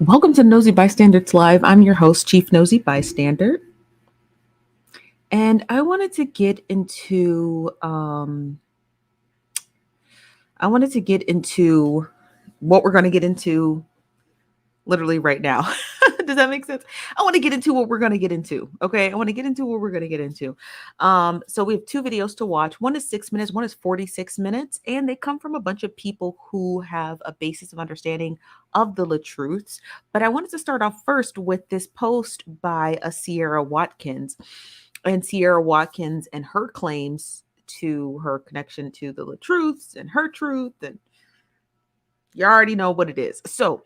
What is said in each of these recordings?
Welcome to Nosy Bystanders Live. I'm your host, Chief Nosy Bystander, and I wanted to get into what we're going to get into literally right now. Does that make sense? I want to get into what we're going to get into. Okay, I want to get into what we're going to get into. So we have two videos to watch. One is 6 minutes. One is 46 minutes, and they come from a bunch of people who have a basis of understanding of the Latruths. But I wanted to start off first with this post by a Sierra Watkins, and Sierra Watkins and her claims to her connection to the Latruths and her truth, and you already know what it is. So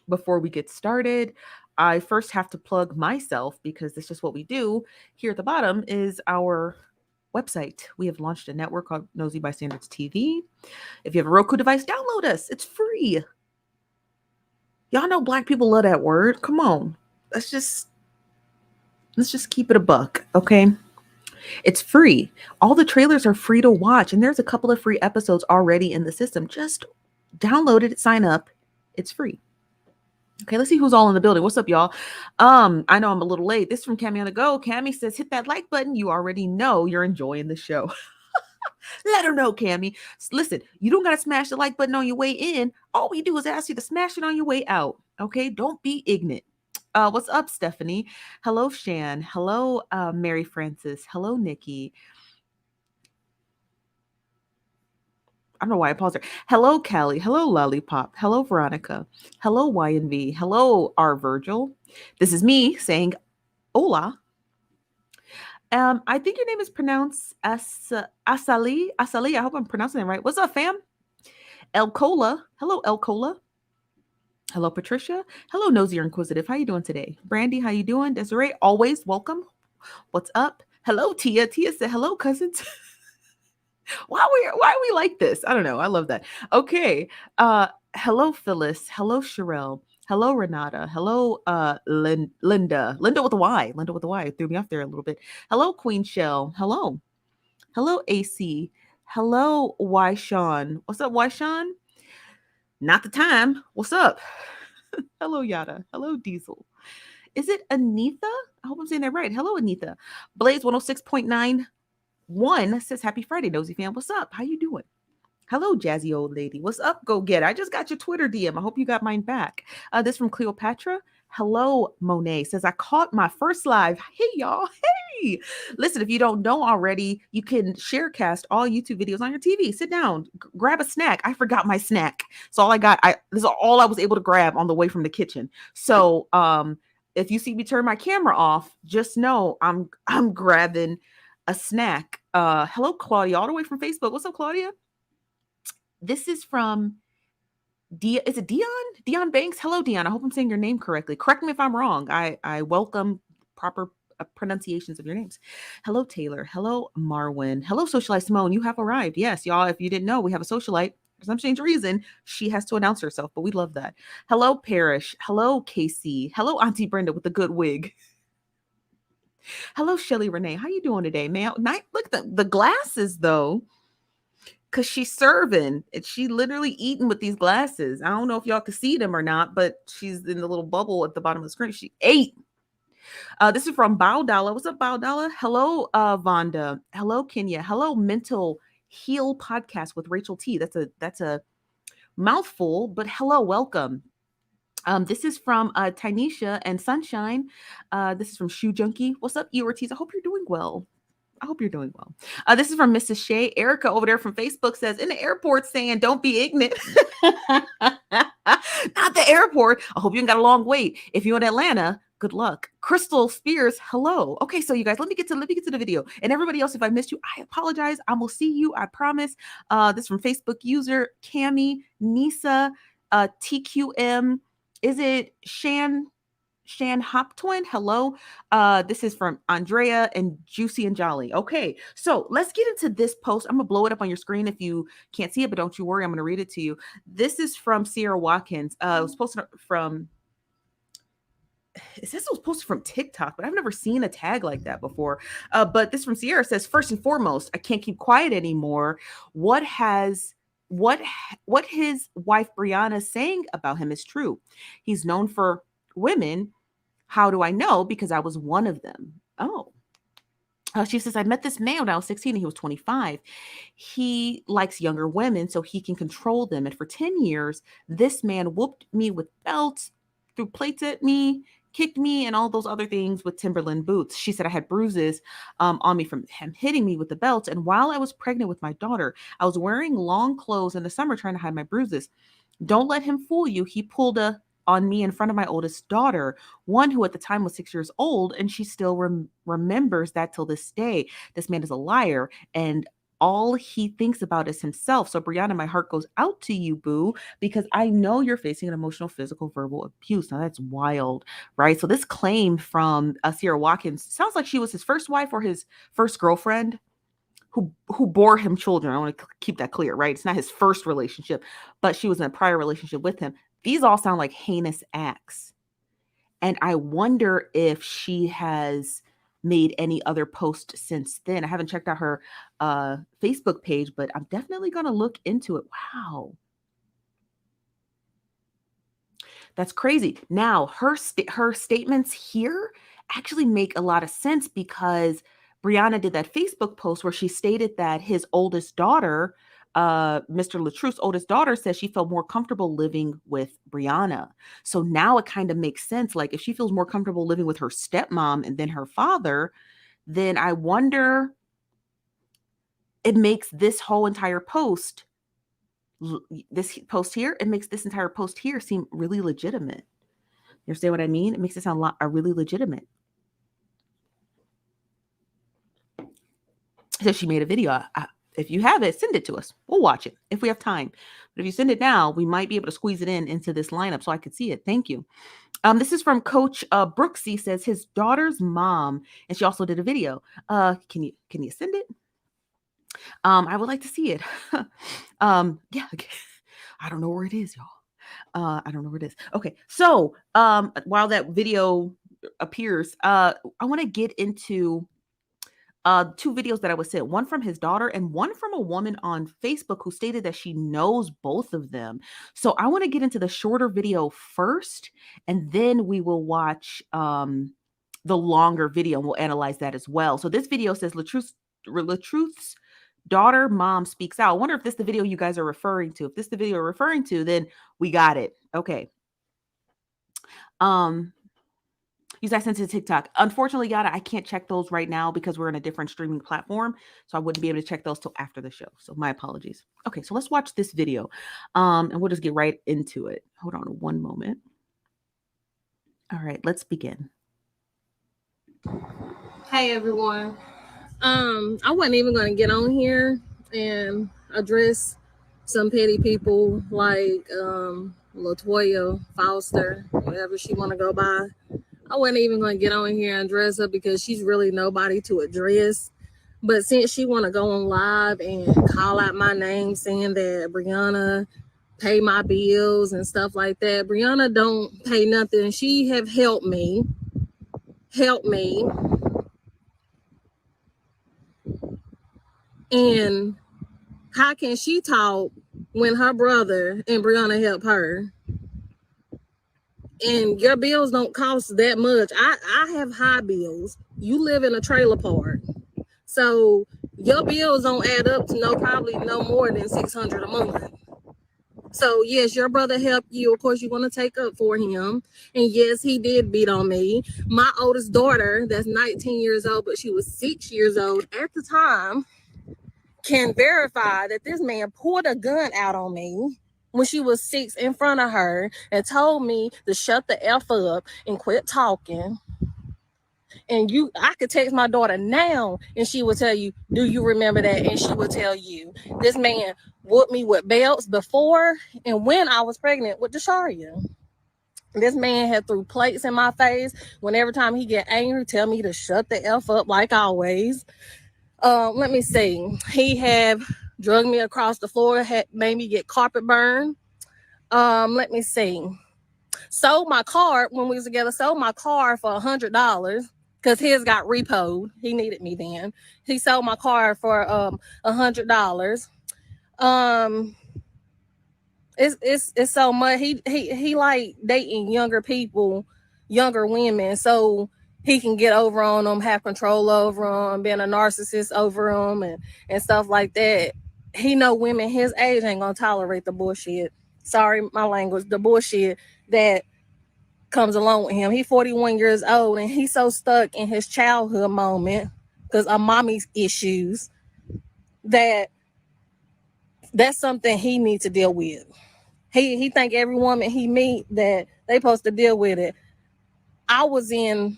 before we get started, I first have to plug myself because that's just what we do. Here at the bottom is our website. We have launched a network called Nosy Bystanders TV. If you have a Roku device, download us. It's free. Y'all know Black people love that word. Come on. Let's just keep it a buck, okay? It's free. All the trailers are free to watch, and there's a couple of free episodes already in the system. Just download it, sign up. It's free. Okay, let's see who's all in the building. What's up, y'all? I know I'm a little late. This is from Cammy on the go. Cammy says, hit that like button. You already know you're enjoying the show. Let her know, Cammy. Listen, you don't got to smash the like button on your way in. All we do is ask you to smash it on your way out. Okay, don't be ignorant. What's up, Stephanie? Hello, Shan. Hello, Mary Francis. Hello, Nikki. I don't know why I paused there. Hello, Callie. Hello, Lollipop. Hello, Veronica. Hello, YNV. Hello, R. Virgil. This is me saying hola. I think your name is pronounced Asali. Asali. I hope I'm pronouncing it right. What's up, fam? El Cola. Hello, El Cola. Hello, Patricia. Hello, Nosy or Inquisitive. How you doing today? Brandy, how you doing? Desiree, always welcome. What's up? Hello, Tia. Tia said, hello, cousins. Why are we like this? I don't know. I love that. Okay. Hello, Phyllis. Hello, Sherelle. Hello, Renata. Hello, Linda. Linda with a Y. Linda with a Y. Threw me off there a little bit. Hello, Queen Shell. Hello. Hello, AC. Hello, Y Sean. What's up, Y Sean? Not the time. What's up? Hello, Yada. Hello, Diesel. Is it Anitha? I hope I'm saying that right. Hello, Anitha. Blaze 106.9 says happy Friday, Nosy fam. What's up? How you doing? Hello, jazzy old lady. What's up, go get? I just got your Twitter DM. I hope you got mine back. This from Cleopatra. Hello, Monet says I caught my first live. Hey, y'all. Hey, listen, if you don't know already, you can sharecast all YouTube videos on your TV. Sit down, grab a snack. I forgot my snack, so all I got. This is all I was able to grab on the way from the kitchen. So, if you see me turn my camera off, just know I'm grabbing a snack. Hello, Claudia, all the way from Facebook. What's up, Claudia? This is from is it Dion? Dion Banks? Hello, Dion. I hope I'm saying your name correctly. Correct me if I'm wrong. I welcome proper pronunciations of your names. Hello, Taylor. Hello, Marwin. Hello, Socialite Simone. You have arrived. Yes, y'all, if you didn't know, we have a socialite. For some strange reason, she has to announce herself, but we love that. Hello, Parrish. Hello, Casey. Hello, Auntie Brenda with the good wig. Hello, Shelly Renee. How you doing today, man? Look, the glasses, though. Because she's serving and she literally eating with these glasses. I don't know if y'all can see them or not, but she's in the little bubble at the bottom of the screen. She ate. This is from Baudala. What's up, Baudala? Hello, Vonda. Hello, Kenya. Hello, Mental Heal Podcast with Rachel T. That's a mouthful, but hello, welcome. This is from Tynesha and Sunshine. This is from Shoe Junkie. What's up, Ortiz? I hope you're doing well. I hope you're doing well. This is from Mrs. Shay. Erica over there from Facebook says, in the airport saying, don't be ignorant. Not the airport. I hope you ain't got a long wait. If you're in Atlanta, good luck. Crystal Spears, hello. Okay, so you guys, let me get to the video. And everybody else, if I missed you, I apologize. I will see you, I promise. This is from Facebook user, Cami, Nisa, TQM. Is it Shan Hop Twin? Hello. This is from Andrea and Juicy and Jolly. Okay, so let's get into this post. I'm gonna blow it up on your screen if you can't see it, but don't you worry, I'm gonna read it to you. This is from Sierra Watkins. It was posted from it says it was posted from TikTok, but I've never seen a tag like that before. But this from Sierra says, first and foremost, I can't keep quiet anymore. What has what his wife Brianna is saying about him is true. He's known for women. How do I know? Because I was one of them. Oh. She says, I met this man when I was 16 and he was 25. He likes younger women so he can control them. And for 10 years, this man whooped me with belts, threw plates at me, kicked me, and all those other things with Timberland boots. She said I had bruises on me from him hitting me with the belts. And while I was pregnant with my daughter, I was wearing long clothes in the summer trying to hide my bruises. Don't let him fool you. He pulled a on me in front of my oldest daughter, one who at the time was 6 years old, and she still remembers that till this day. This man is a liar, and all he thinks about is himself. So, Brianna, my heart goes out to you, boo, because I know you're facing an emotional, physical, verbal abuse. Now, that's wild, right? So, this claim from Sierra Watkins sounds like she was his first wife or his first girlfriend who bore him children. I want to keep that clear, right? It's not his first relationship, but she was in a prior relationship with him. These all sound like heinous acts. And I wonder if she has made any other post since then. I haven't checked out her Facebook page, but I'm definitely going to look into it. Wow. That's crazy. Now, her statements here actually make a lot of sense because Brianna did that Facebook post where she stated that his oldest daughter, Mr. Latruth's oldest daughter, says she felt more comfortable living with Brianna. So now it kind of makes sense. Like if she feels more comfortable living with her stepmom and then her father, then I wonder, it makes this whole entire post, this post here, it makes this entire post here seem really legitimate. You understand what I mean? It makes it sound really legitimate. So she made a video. If you have it, send it to us. We'll watch it if we have time. But if you send it now, we might be able to squeeze it into this lineup so I could see it. Thank you. This is from Coach Brooksy. Says his daughter's mom, and she also did a video. Can you send it? I would like to see it. Yeah. Okay. I don't know where it is, y'all. I don't know where it is. Okay. So while that video appears, I want to get into two videos that I was sent, one from his daughter and one from a woman on Facebook who stated that she knows both of them. So I want to get into the shorter video first, and then we will watch the longer video and we'll analyze that as well. So this video says Latruth's daughter mom speaks out. I wonder if this is the video you guys are referring to. If this is the video you're referring to, then we got it. Okay. Use that sent to TikTok. Unfortunately, Yada, I can't check those right now because we're in a different streaming platform. So I wouldn't be able to check those till after the show. So my apologies. Okay, so let's watch this video. And we'll just get right into it. Hold on one moment. All right, let's begin. Hey everyone. I wasn't even gonna get on here and address some petty people like Latoya Foster, whatever she wanna go by. I wasn't even gonna get on here and address her because she's really nobody to address. But since she wanna go on live and call out my name saying that Brianna pay my bills and stuff like that, Brianna don't pay nothing. She have helped me. And how can she talk when her brother and Brianna help her? And your bills don't cost that much. I have high bills. You live in a trailer park. So your bills don't add up to probably no more than $600 a month. So yes, your brother helped you. Of course, you want to take up for him. And yes, he did beat on me. My oldest daughter, that's 19 years old, but she was 6 years old at the time, can verify that this man pulled a gun out on me when she was 6 in front of her and told me to shut the F up and quit talking. And I could text my daughter now and she will tell you, do you remember that? And she will tell you, this man whooped me with belts before and when I was pregnant with Desharia. This man had threw plates in my face. Every time he get angry, tell me to shut the F up like always. Let me see. He have drugged me across the floor, had made me get carpet burn. Let me see. Sold my car when we was together. Sold my car for $100 because his got repoed. He needed me then. He sold my car for $100. It's so much. He like dating younger people, younger women, so he can get over on them, have control over them, being a narcissist over them, and stuff like that. He know women his age ain't gonna tolerate the bullshit. Sorry, my language. The bullshit that comes along with him. He 41 years old and he's so stuck in his childhood moment because of mommy's issues that that's something he needs to deal with. He think every woman he meet that they supposed to deal with it. I was in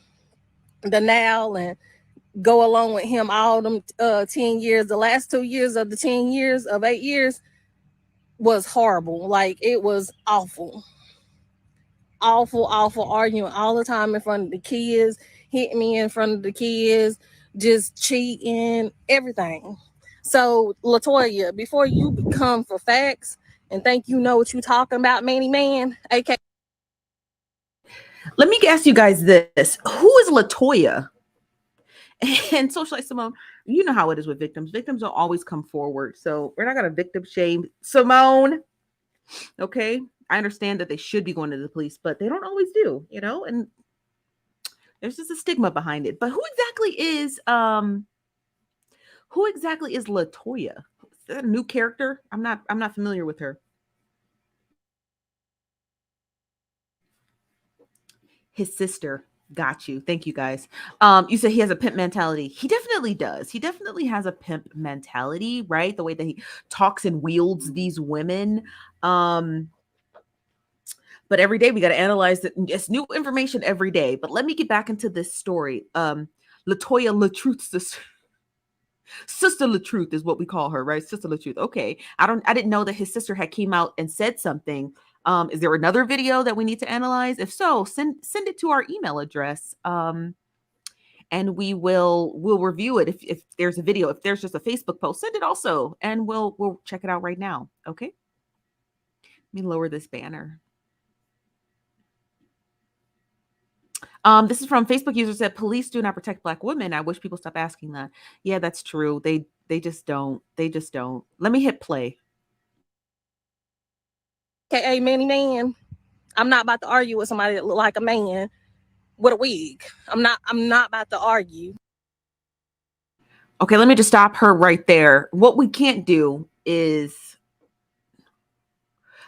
denial and go along with him all them 10 years. The last 2 years of the 10 years of 8 years was horrible. Like it was awful. Awful arguing all the time in front of the kids, hitting me in front of the kids, just cheating, everything. So Latoya, before you become for facts and think you know what you talking about, Manny Man, aka Let me ask you guys this. Who is Latoya? And Socialite Simone, you know how it is with victims. Victims don't always come forward. So we're not going to victim shame Simone. Okay. I understand that they should be going to the police, but they don't always do, and there's just a stigma behind it. But who exactly is Latoya? Is that a new character? I'm not familiar with her. His sister. Got you. Thank you guys. You said he has a pimp mentality. He definitely does. He definitely has a pimp mentality, right? The way that he talks and wields these women. But every day we got to analyze it. It's new information every day. But let me get back into this story. Latoya Latruth's sister Latruth is what we call her, right? Sister Latruth. Okay. I didn't know that his sister had came out and said something. Is there another video that we need to analyze? If so, send it to our email address. And we'll review it. If there's a video, if there's just a Facebook post, send it also, and we'll check it out right now. Okay. Let me lower this banner. This is from Facebook user said, police do not protect Black women. I wish people stop asking that. Yeah, that's true. They just don't. They just don't. Let me hit play. Manny Man. I'm not about to argue with somebody that look like a man with a wig. I'm not about to argue. Okay, let me just stop her right there. What we can't do is,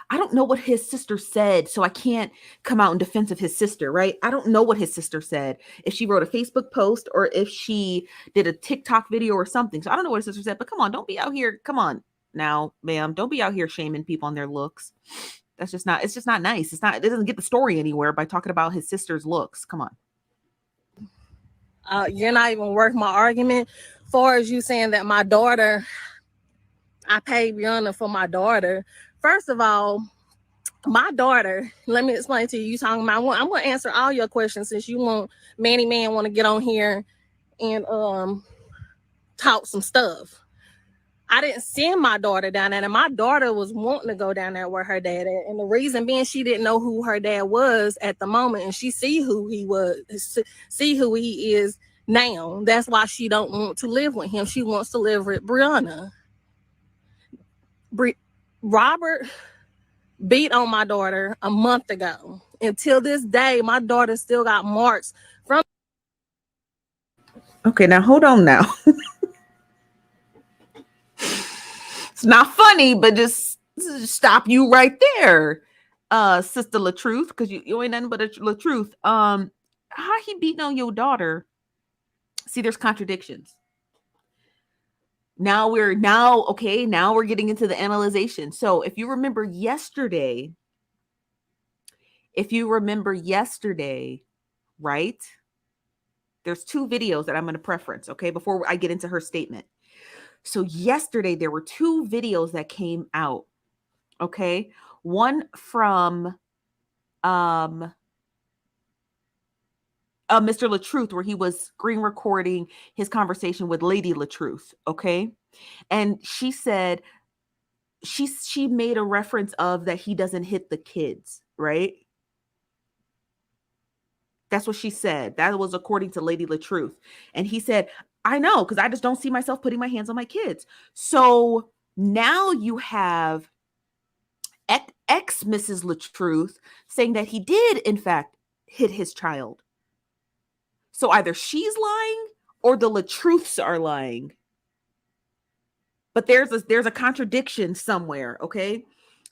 I don't know what his sister said, so I can't come out in defense of his sister, right? I don't know what his sister said. If she wrote a Facebook post or if she did a TikTok video or something. So I don't know what his sister said, but come on, don't be out here. Come on now, ma'am. Don't be out here shaming people on their looks. It's just not nice. It doesn't get the story anywhere by talking about his sister's looks. Come on. You're not even worth my argument. Far as you saying that my daughter, I paid Brianna for my daughter. First of all, my daughter, let me explain to you. You talking about, I'm going to answer all your questions since you want Manny Man want to get on here and talk some stuff. I didn't send my daughter down there, and my daughter was wanting to go down there with her dad. And the reason being, she didn't know who her dad was at the moment, and she see who he was, see who he is now. That's why she don't want to live with him. She wants to live with Brianna. Robert beat on my daughter a month ago. Until this day, my daughter still got marks from. Okay, now hold on now. It's not funny, but just stop you right there, Sister Latruth, because you ain't nothing but a Latruth. How he beating on your daughter? See, there's contradictions. Now we're getting into the analyzation. So if you remember yesterday, right? There's two videos that I'm going to preference, okay, before I get into her statement. So yesterday there were two videos that came out. Okay. One from Mr. Latruth, where he was screen recording his conversation with Lady Latruth. Okay. And she said she made a reference of that he doesn't hit the kids, right? That's what she said. That was according to Lady Latruth. And he said, I know, because I just don't see myself putting my hands on my kids. So now you have ex Mrs. Latruth saying that he did, in fact, hit his child. So either she's lying or the Latruths are lying. But there's a contradiction somewhere, okay?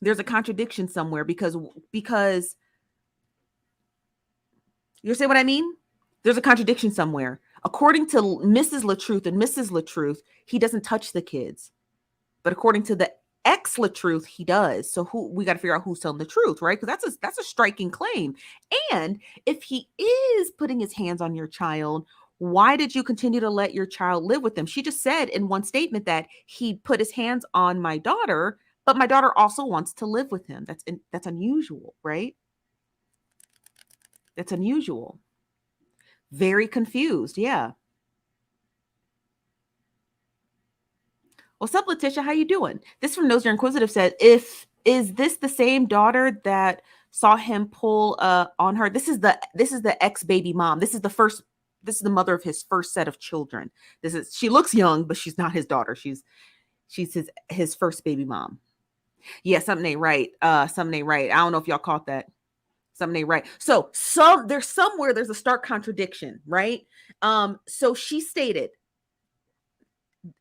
There's a contradiction somewhere because you see what I mean? There's a contradiction somewhere. According to Mrs. Latruth and Mrs. Latruth, he doesn't touch the kids. But according to the ex Latruth, he does. So who we got to figure out who's telling the truth, right? Because that's a striking claim. And if he is putting his hands on your child, why did you continue to let your child live with them? She just said in one statement that he put his hands on my daughter, but my daughter also wants to live with him. That's unusual, right? That's unusual. Very confused. Yeah. What's up, Letitia? How you doing? This from Nosy Inquisitive said, "If is this the same daughter that saw him pull on her? This is the ex baby mom. This is the first. This is the mother of his first set of children. She looks young, but she's not his daughter. She's his first baby mom. Yeah, something ain't right. Something ain't right. I don't know if y'all caught that. Something ain't right. So there's a stark contradiction, right? So she stated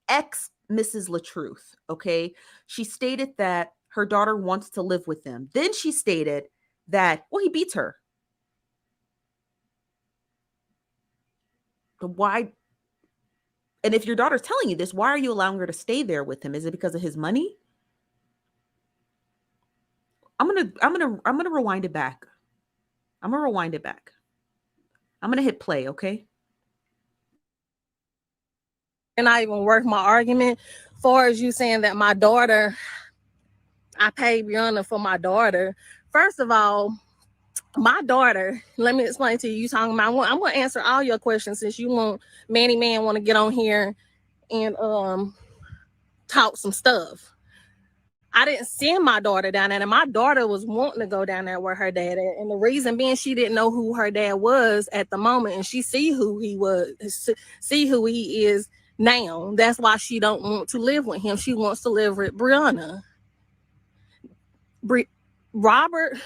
ex Mrs. Latruth, okay? She stated that her daughter wants to live with them. Then she stated that, well, he beats her. Why? And if your daughter's telling you this, why are you allowing her to stay there with him? Is it because of his money? I'm gonna rewind it back. I'm gonna rewind it back. I'm gonna hit play, okay? And I even work my argument far as you saying that my daughter, I paid Brianna for my daughter. First of all, my daughter, let me explain to you. You talking about, I'm going to answer all your questions since you want Manny Man want to get on here and talk some stuff. I didn't send my daughter down there, and my daughter was wanting to go down there with her dad. And the reason being, she didn't know who her dad was at the moment, and she see who he was, see who he is now. That's why she don't want to live with him. She wants to live with Brianna. Robert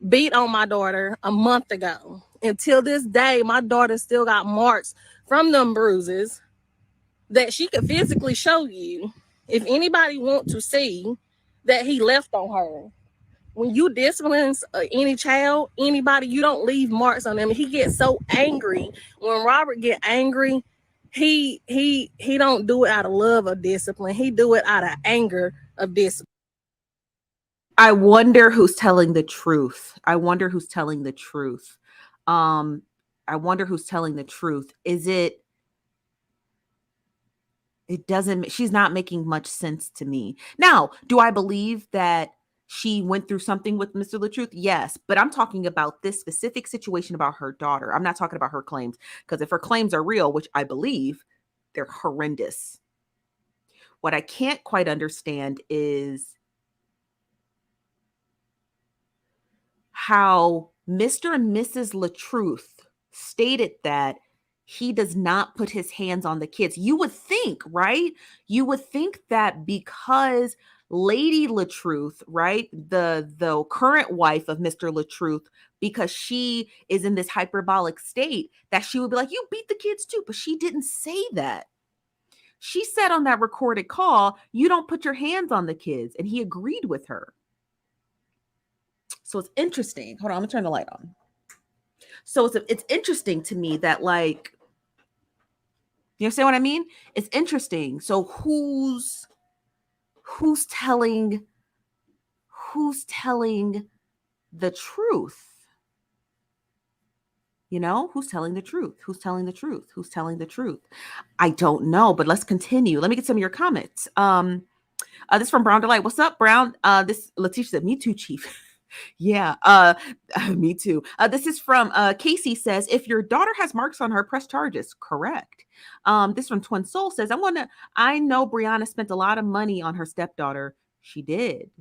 beat on my daughter a month ago. Until this day, my daughter still got marks from them bruises that she could physically show you. If anybody want to see that he left on her. When you discipline any child, anybody, you don't leave marks on them. He gets so angry. When Robert get angry, he don't do it out of love or discipline. He do it out of anger of discipline. I wonder who's telling the truth. I wonder who's telling the truth. I wonder who's telling the truth. Is it doesn't, she's not making much sense to me. Now, do I believe that she went through something with Mr. Latruth? Yes, but I'm talking about this specific situation about her daughter. I'm not talking about her claims, because if her claims are real, which I believe, they're horrendous. What I can't quite understand is how Mr. and Mrs. Latruth stated that he does not put his hands on the kids. You would think, right? You would think that because Lady Latruth, right, the current wife of Mr. Latruth, because she is in this hyperbolic state, that she would be like, you beat the kids too. But she didn't say that. She said on that recorded call, you don't put your hands on the kids. And he agreed with her. So it's interesting. Hold on, I'm gonna turn the light on. So it's interesting to me that, like, you understand what I mean? It's interesting. So who's telling the truth? You know, who's telling the truth? Who's telling the truth? Who's telling the truth? I don't know, but let's continue. Let me get some of your comments. This from Brown Delight. What's up, Brown? This Letitia said, me too, Chief. Yeah, me too. This is from Casey says, if your daughter has marks on her, press charges. Correct. This from Twin Soul says, I know Brianna spent a lot of money on her stepdaughter. She did,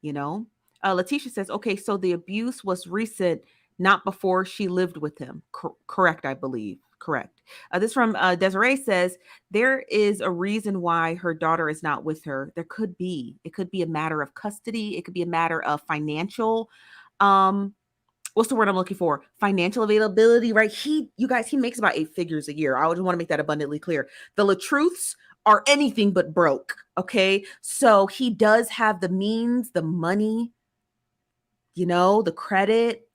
you know. Letitia says, okay, so the abuse was recent, not before she lived with him. Correct, I believe. Correct. This from Desiree says there is a reason why her daughter is not with her. There could be. It could be a matter of custody. It could be a matter of financial. Um, what's the word I'm looking for? Financial availability, right? You guys, he makes about 8 figures a year. I just want to make that abundantly clear. The Latruths are anything but broke. Okay, so he does have the means, the money, the credit,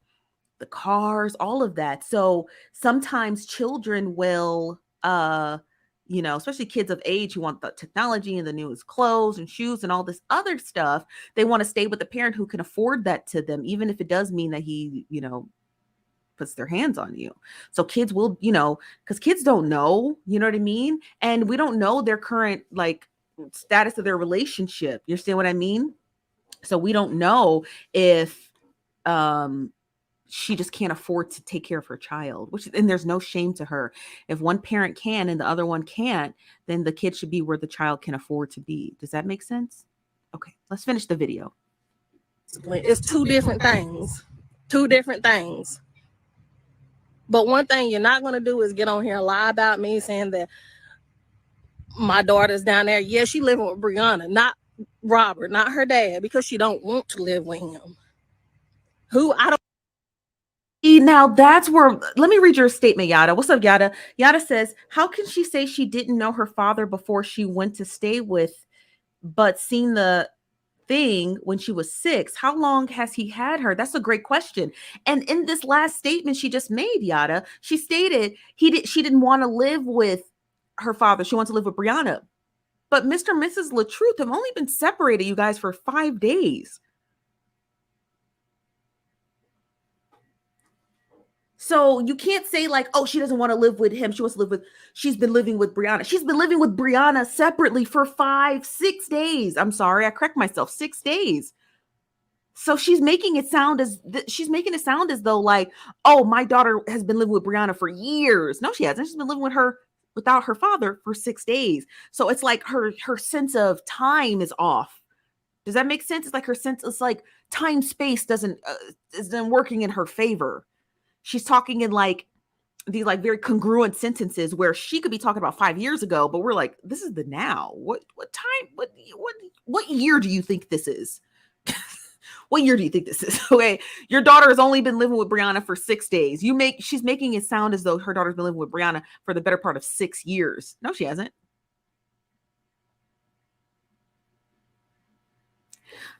the cars, all of that. So sometimes children will especially kids of age who want the technology and the newest clothes and shoes and all this other stuff, they want to stay with the parent who can afford that to them, even if it does mean that he, puts their hands on you. So kids will, because kids don't know, you know what I mean? And we don't know their current like status of their relationship. You understand what I mean? So we don't know if um she just can't afford to take care of her child, and there's no shame to her. If one parent can and the other one can't, then the kid should be where the child can afford to be. Does that make sense? Okay, let's finish the video. It's two different things. Two different things. But one thing you're not going to do is get on here and lie about me saying that my daughter's down there. Yeah, she living with Brianna, not Robert, not her dad, because she don't want to live with him. Who I don't. Now that's where, let me read your statement, Yada. What's up, Yada? Yada says, how can she say she didn't know her father before she went to stay with, but seen the thing when she was 6? How long has he had her? That's a great question. And in this last statement she just made, Yada, she stated she didn't want to live with her father. She wants to live with Brianna. But Mr. and Mrs. Latruth have only been separated, you guys, for 5 days. So you can't say like, oh, she doesn't want to live with him. She wants to live with, she's been living with Brianna. She's been living with Brianna separately for 6 days. I'm sorry, I correct myself, 6 days. So she's making it sound as though like, oh, my daughter has been living with Brianna for years. No, she hasn't. She's been living with her without her father for 6 days. So it's like her sense of time is off. Does that make sense? It's like her sense, it's like time space isn't working in her favor. She's talking in like these like very congruent sentences where she could be talking about 5 years ago, but we're like, this is the now. What time? What year do you think this is? What year do you think this is? Okay, your daughter has only been living with Brianna for 6 days. She's making it sound as though her daughter's been living with Brianna for the better part of 6 years. No, she hasn't.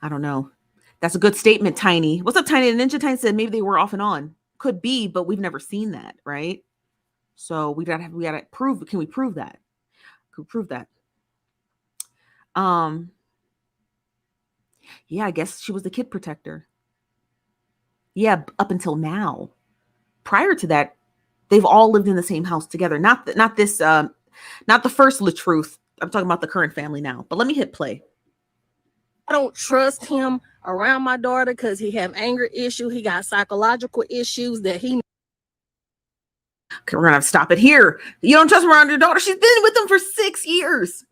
I don't know. That's a good statement, Tiny. What's up, Tiny? The Ninja Tiny said maybe they were off and on. Could be, but we've never seen that, right? So we gotta prove. Can we prove that? Can we prove that? Yeah, I guess she was the kid protector. Yeah, up until now. Prior to that, they've all lived in the same house together. Not the first Latruth. I'm talking about the current family now. But let me hit play. I don't trust him around my daughter because he have anger issue. He got psychological issues that he. Okay, we're gonna have to stop it here. You don't trust him around your daughter. She's been with him for 6 years.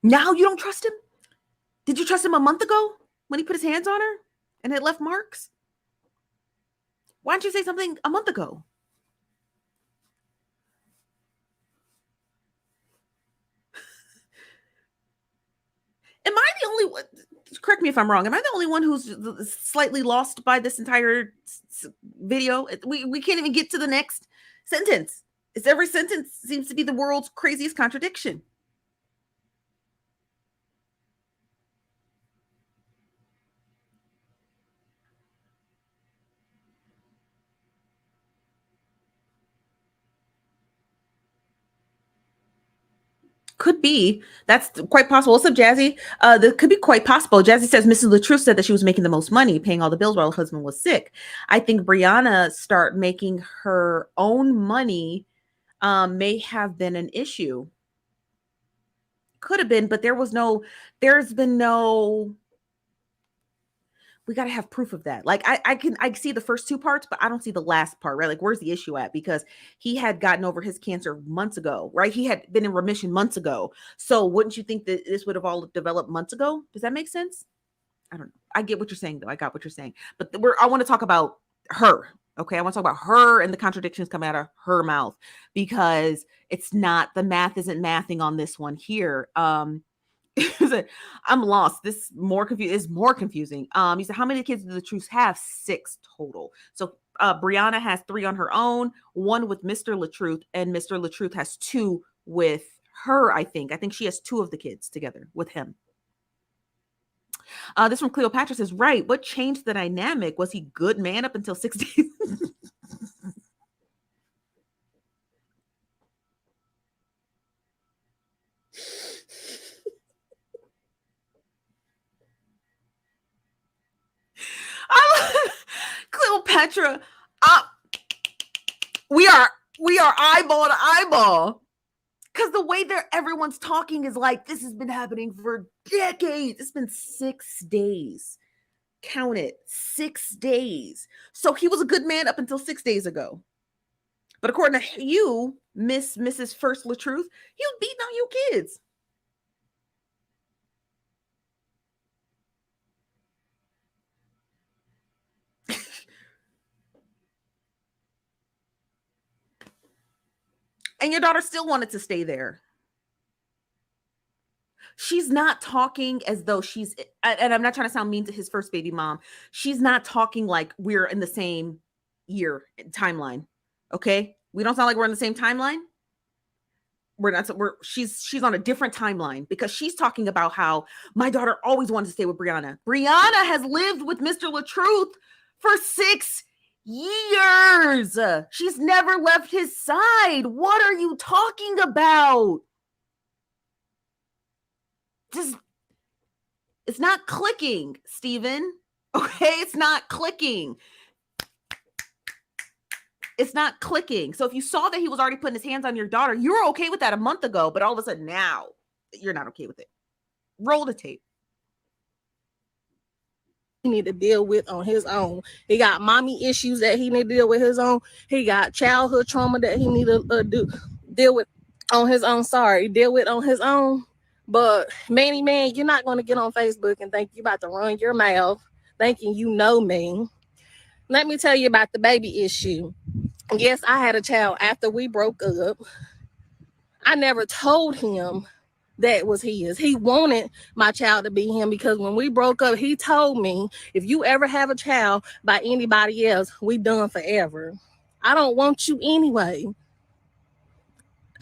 Now you don't trust him? Did you trust him a month ago when he put his hands on her and it left marks? Why didn't you say something a month ago? Am I the only one? Correct me if I'm wrong. Am I the only one who's slightly lost by this entire video? We can't even get to the next sentence. Every sentence seems to be the world's craziest contradiction. Could be. That's quite possible. What's up, Jazzy? That could be quite possible. Jazzy says Mrs. Latruth said that she was making the most money, paying all the bills while her husband was sick. I think Brianna start making her own money may have been an issue. Could have been, but there's been no. We got to have proof of that. Like I see the first 2 parts, but I don't see the last part, right? Like where's the issue at? Because he had gotten over his cancer months ago, right? He had been in remission months ago. So wouldn't you think that this would have all developed months ago? Does that make sense? I don't know. I get what you're saying though. I got what you're saying, but I want to talk about her. Okay, I want to talk about her and the contradictions coming out of her mouth, because it's not, the math isn't mathing on this one here. I'm lost. This is more confusing. He said, how many kids do the Truths have? 6 total. So Brianna has 3 on her own, 1 with Mr. Latruth, and Mr. Latruth has 2 with her. I think she has 2 of the kids together with him. This from Cleopatra says, right, what changed the dynamic? Was he good man up until 6 days? Cleopatra, we are eyeball to eyeball, because the way that everyone's talking is like, this has been happening for decades. It's been 6 days. Count it, 6 days. So he was a good man up until 6 days ago. But according to you, Mrs. First Latruth, he was beating on you kids. And your daughter still wanted to stay there. She's not talking as though she's, and I'm not trying to sound mean to his first baby mom, she's not talking like we're in the same year timeline. Okay, we don't sound like we're in the same timeline. She's on a different timeline, because she's talking about how my daughter always wanted to stay with Brianna. Brianna has lived with Mr. Latruth for 6 years. She's never left his side. What are you talking about? Just, it's not clicking, Steven. Okay, it's not clicking. It's not clicking. So if you saw that he was already putting his hands on your daughter, you were okay with that a month ago, but all of a sudden now you're not okay with it. Roll the tape. He need to deal with on his own. He got mommy issues that he need to deal with his own. He got childhood trauma that he need to deal with on his own. Deal with on his own. But Manny man, you're not going to get on Facebook and think you about to run your mouth thinking you know me. Let me tell you about the baby issue. Yes, I had a child after we broke up. I never told him that was his. He wanted my child to be him, because when we broke up, he told me, if you ever have a child by anybody else, we done forever. I don't want you anyway.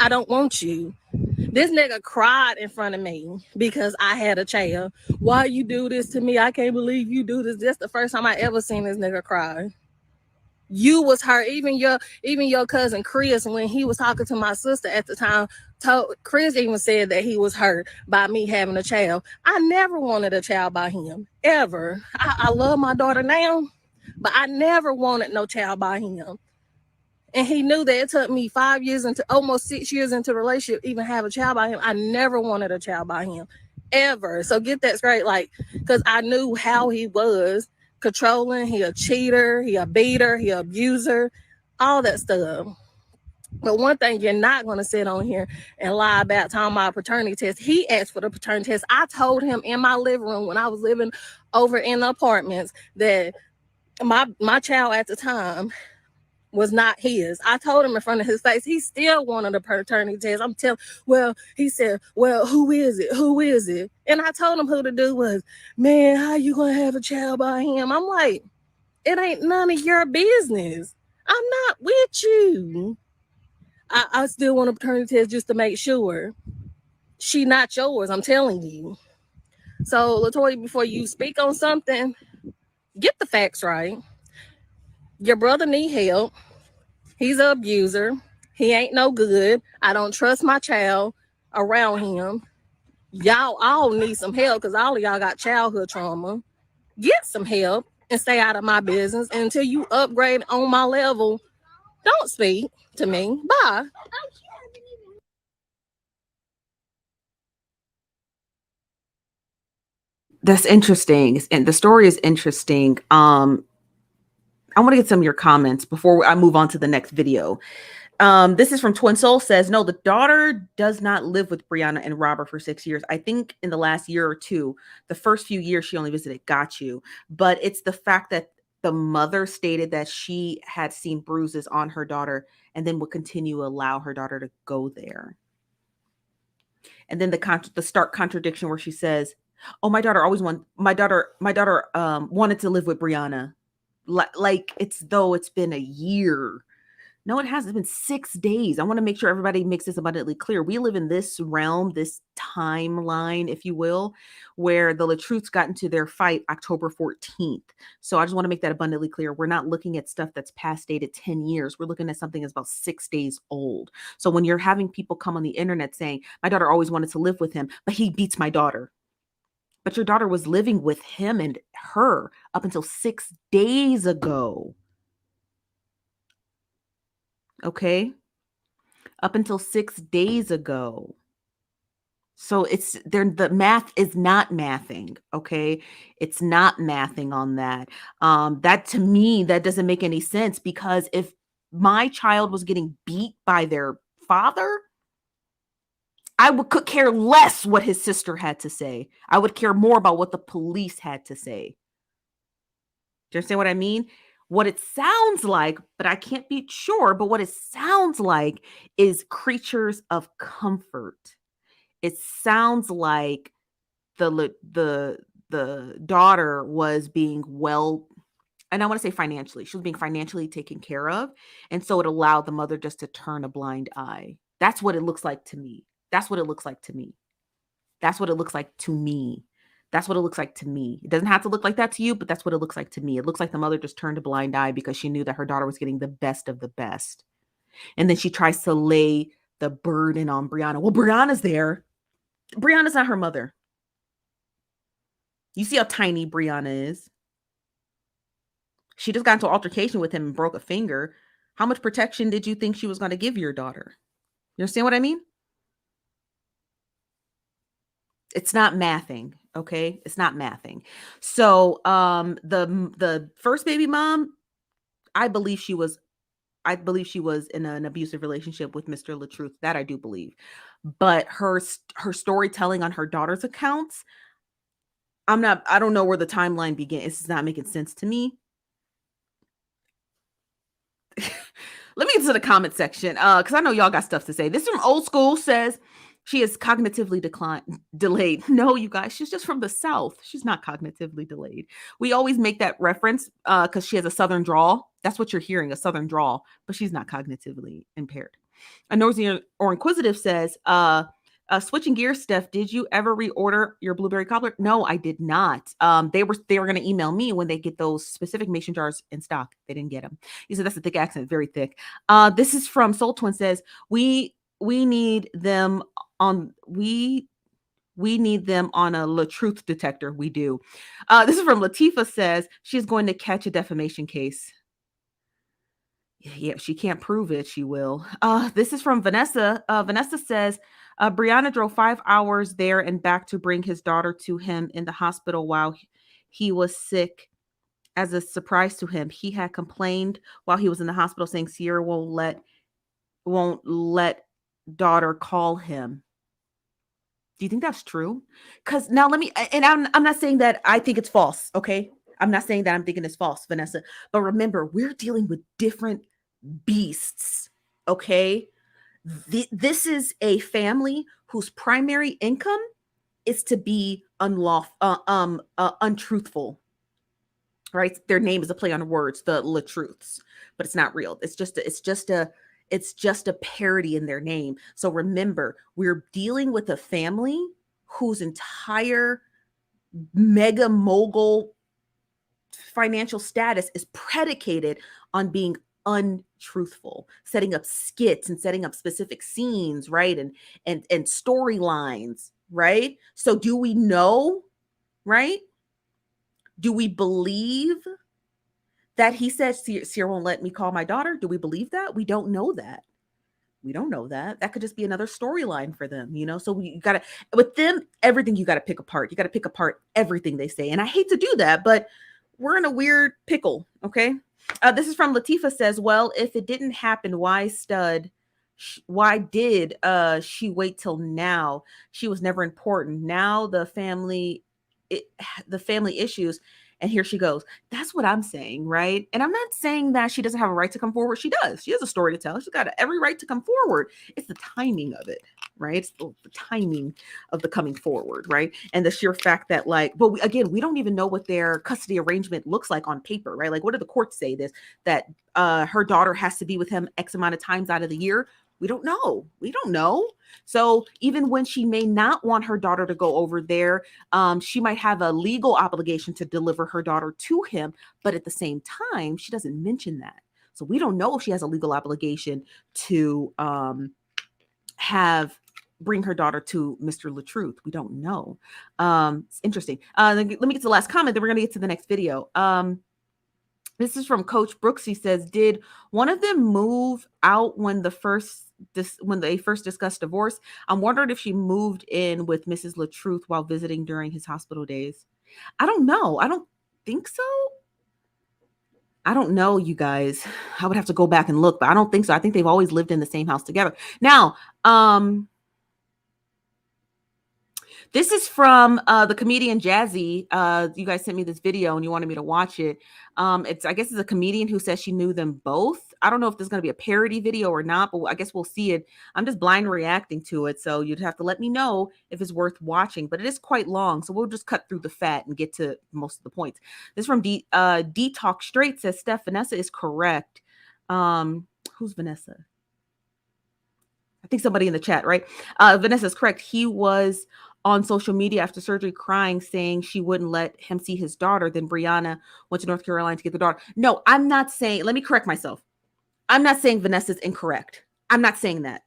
I don't want you. This nigga cried in front of me because I had a child. Why you do this to me? I can't believe you do this. That's the first time I ever seen this nigga cry. You was hurt. Even your cousin Chris, when he was talking to my sister at the time, Chris even said that he was hurt by me having a child. I never wanted a child by him, ever. I love my daughter now, but I never wanted no child by him. And he knew that it took me 5 years into almost 6 years into the relationship, even have a child by him. I never wanted a child by him, ever. So get that straight, like, because I knew how he was. Controlling, he a cheater, he a beater, he a abuser, all that stuff. But one thing you're not going to sit on here and lie about talking about paternity test. He asked for the paternity test. I told him in my living room when I was living over in the apartments that my child at the time was not his. I told him in front of his face. He still wanted a paternity test. I'm telling, he said, well, who is it? Who is it? And I told him who the dude was. Man, how you gonna have a child by him? I'm like, it ain't none of your business. I'm not with you. I still want a paternity test just to make sure. She not yours, I'm telling you. So, Latoya, before you speak on something, get the facts right. Your brother need help. He's an abuser. He ain't no good. I don't trust my child around him. Y'all all need some help, because all of y'all got childhood trauma. Get some help and stay out of my business. And until you upgrade on my level, don't speak to me. Bye. That's interesting. And the story is interesting. I want to get some of your comments before I move on to the next video. This is from Twin Soul says, no, the daughter does not live with Brianna and Robert for 6 years. I think in the last year or two, the first few years she only visited. Got you. But it's the fact that The mother stated that she had seen bruises on her daughter and then would continue to allow her daughter to go there. And then the stark contradiction where she says, "Oh, my daughter wanted to live with Brianna." Like it's though it's been a year. No, it hasn't. It's been 6 days. I want to make sure everybody makes this abundantly clear. We live in this realm, this timeline, if you will, where the Latruths got into their fight October 14th. So I just want to make that abundantly clear. We're not looking at stuff that's past dated 10 years. We're looking at something that's about 6 days old. So when you're having people come on the internet saying, my daughter always wanted to live with him, but he beats my daughter. But your daughter was living with him and her up until 6 days ago. Okay? Up until 6 days ago. So it's there, the math is not mathing, okay? It's not mathing on that. That to me, that doesn't make any sense because if my child was getting beat by their father, could care less what his sister had to say. I would care more about what the police had to say. Do you understand what I mean? What it sounds like, but I can't be sure, but what it sounds like is creatures of comfort. It sounds like the daughter was being well, and I want to say financially. She was being financially taken care of, and so it allowed the mother just to turn a blind eye. That's what it looks like to me. That's what it looks like to me. That's what it looks like to me. That's what it looks like to me. It doesn't have to look like that to you, but that's what it looks like to me. It looks like the mother just turned a blind eye because she knew that her daughter was getting the best of the best. And then she tries to lay the burden on Brianna. Well, Brianna's there. Brianna's not her mother. You see how tiny Brianna is. She just got into an altercation with him and broke a finger. How much protection did you think she was going to give your daughter? You understand what I mean? It's not mathing, okay? It's not mathing. So, the first baby mom, I believe she was in an abusive relationship with Mr. Latruth. That I do believe. But her storytelling on her daughter's accounts, I don't know where the timeline begins. It's not making sense to me. Let me get to the comment section because I know y'all got stuff to say. This from Old School says she is cognitively delayed. No, you guys, she's just from the South. She's not cognitively delayed. We always make that reference because she has a Southern drawl. That's what you're hearing, a Southern drawl, but she's not cognitively impaired. A Nosy or Inquisitive says, switching gears, Steph, did you ever reorder your blueberry cobbler? No, I did not. They were going to email me when they get those specific mason jars in stock. They didn't get them. He said that's a thick accent, very thick. This is from Soul Twin says we need them on we need them on a Latruth detector. We do. This is from Latifa says she's going to catch a defamation case. Yeah, she can't prove it. She will. This is from Vanessa. Vanessa says, Brianna drove 5 hours there and back to bring his daughter to him in the hospital while he was sick. As a surprise to him, he had complained while he was in the hospital saying Sierra won't let daughter call him. Do you think that's true? Because now I'm not saying that I think it's false. Okay. I'm not saying that I'm thinking it's false, Vanessa, but remember, we're dealing with different beasts. Okay. This is a family whose primary income is to be untruthful. Right? Their name is a play on words, the Latruths, but it's not real. It's just a parody in their name. So remember, we're dealing with a family whose entire mega mogul financial status is predicated on being untruthful, setting up skits and setting up specific scenes, right? And storylines, right? So do we know, right? Do we believe that he said Sierra won't let me call my daughter? Do we believe that? We don't know that. We don't know that. That could just be another storyline for them, you know? So you got to, with them, everything you got to pick apart. You got to pick apart everything they say. And I hate to do that, but we're in a weird pickle, okay? This is from Latifa says, well, if it didn't happen, why did she wait till now? She was never important. Now the family issues And here she goes. That's what I'm saying, right? And I'm not saying that she doesn't have a right to come forward. She does. She has a story to tell. She's got every right to come forward. It's the timing of it, right? It's the timing of the coming forward, right? And the sheer fact that, like, but again, we don't even know what their custody arrangement looks like on paper, right? Like, what did the court say? This that her daughter has to be with him X amount of times out of the year. We don't know. We don't know. So even when she may not want her daughter to go over there, she might have a legal obligation to deliver her daughter to him. But at the same time, she doesn't mention that. So we don't know if she has a legal obligation to have bring her daughter to Mr. Latruth. We don't know. It's interesting. Let me get to the last comment, then we're going to get to the next video. This is from Coach Brooks. He says, "Did one of them move out when they first discussed divorce? I'm wondering if she moved in with Mrs. Latruth while visiting during his hospital days. I don't know. I don't think so. I don't know, you guys. I would have to go back and look, but I don't think so. I think they've always lived in the same house together. Now, this is from the comedian Jazzy. You guys sent me this video and you wanted me to watch it. I guess it's a comedian who says she knew them both. I don't know if this is going to be a parody video or not, but I guess we'll see it. I'm just blind reacting to it, so you'd have to let me know if it's worth watching. But it is quite long, so we'll just cut through the fat and get to most of the points. This is from D-Talk Straight says, Steph, Vanessa is correct. Who's Vanessa? I think somebody in the chat, right? Vanessa's correct. He was on social media after surgery crying, saying she wouldn't let him see his daughter. Then Brianna went to North Carolina to get the daughter. No, I'm not saying, let me correct myself. I'm not saying Vanessa's incorrect. I'm not saying that.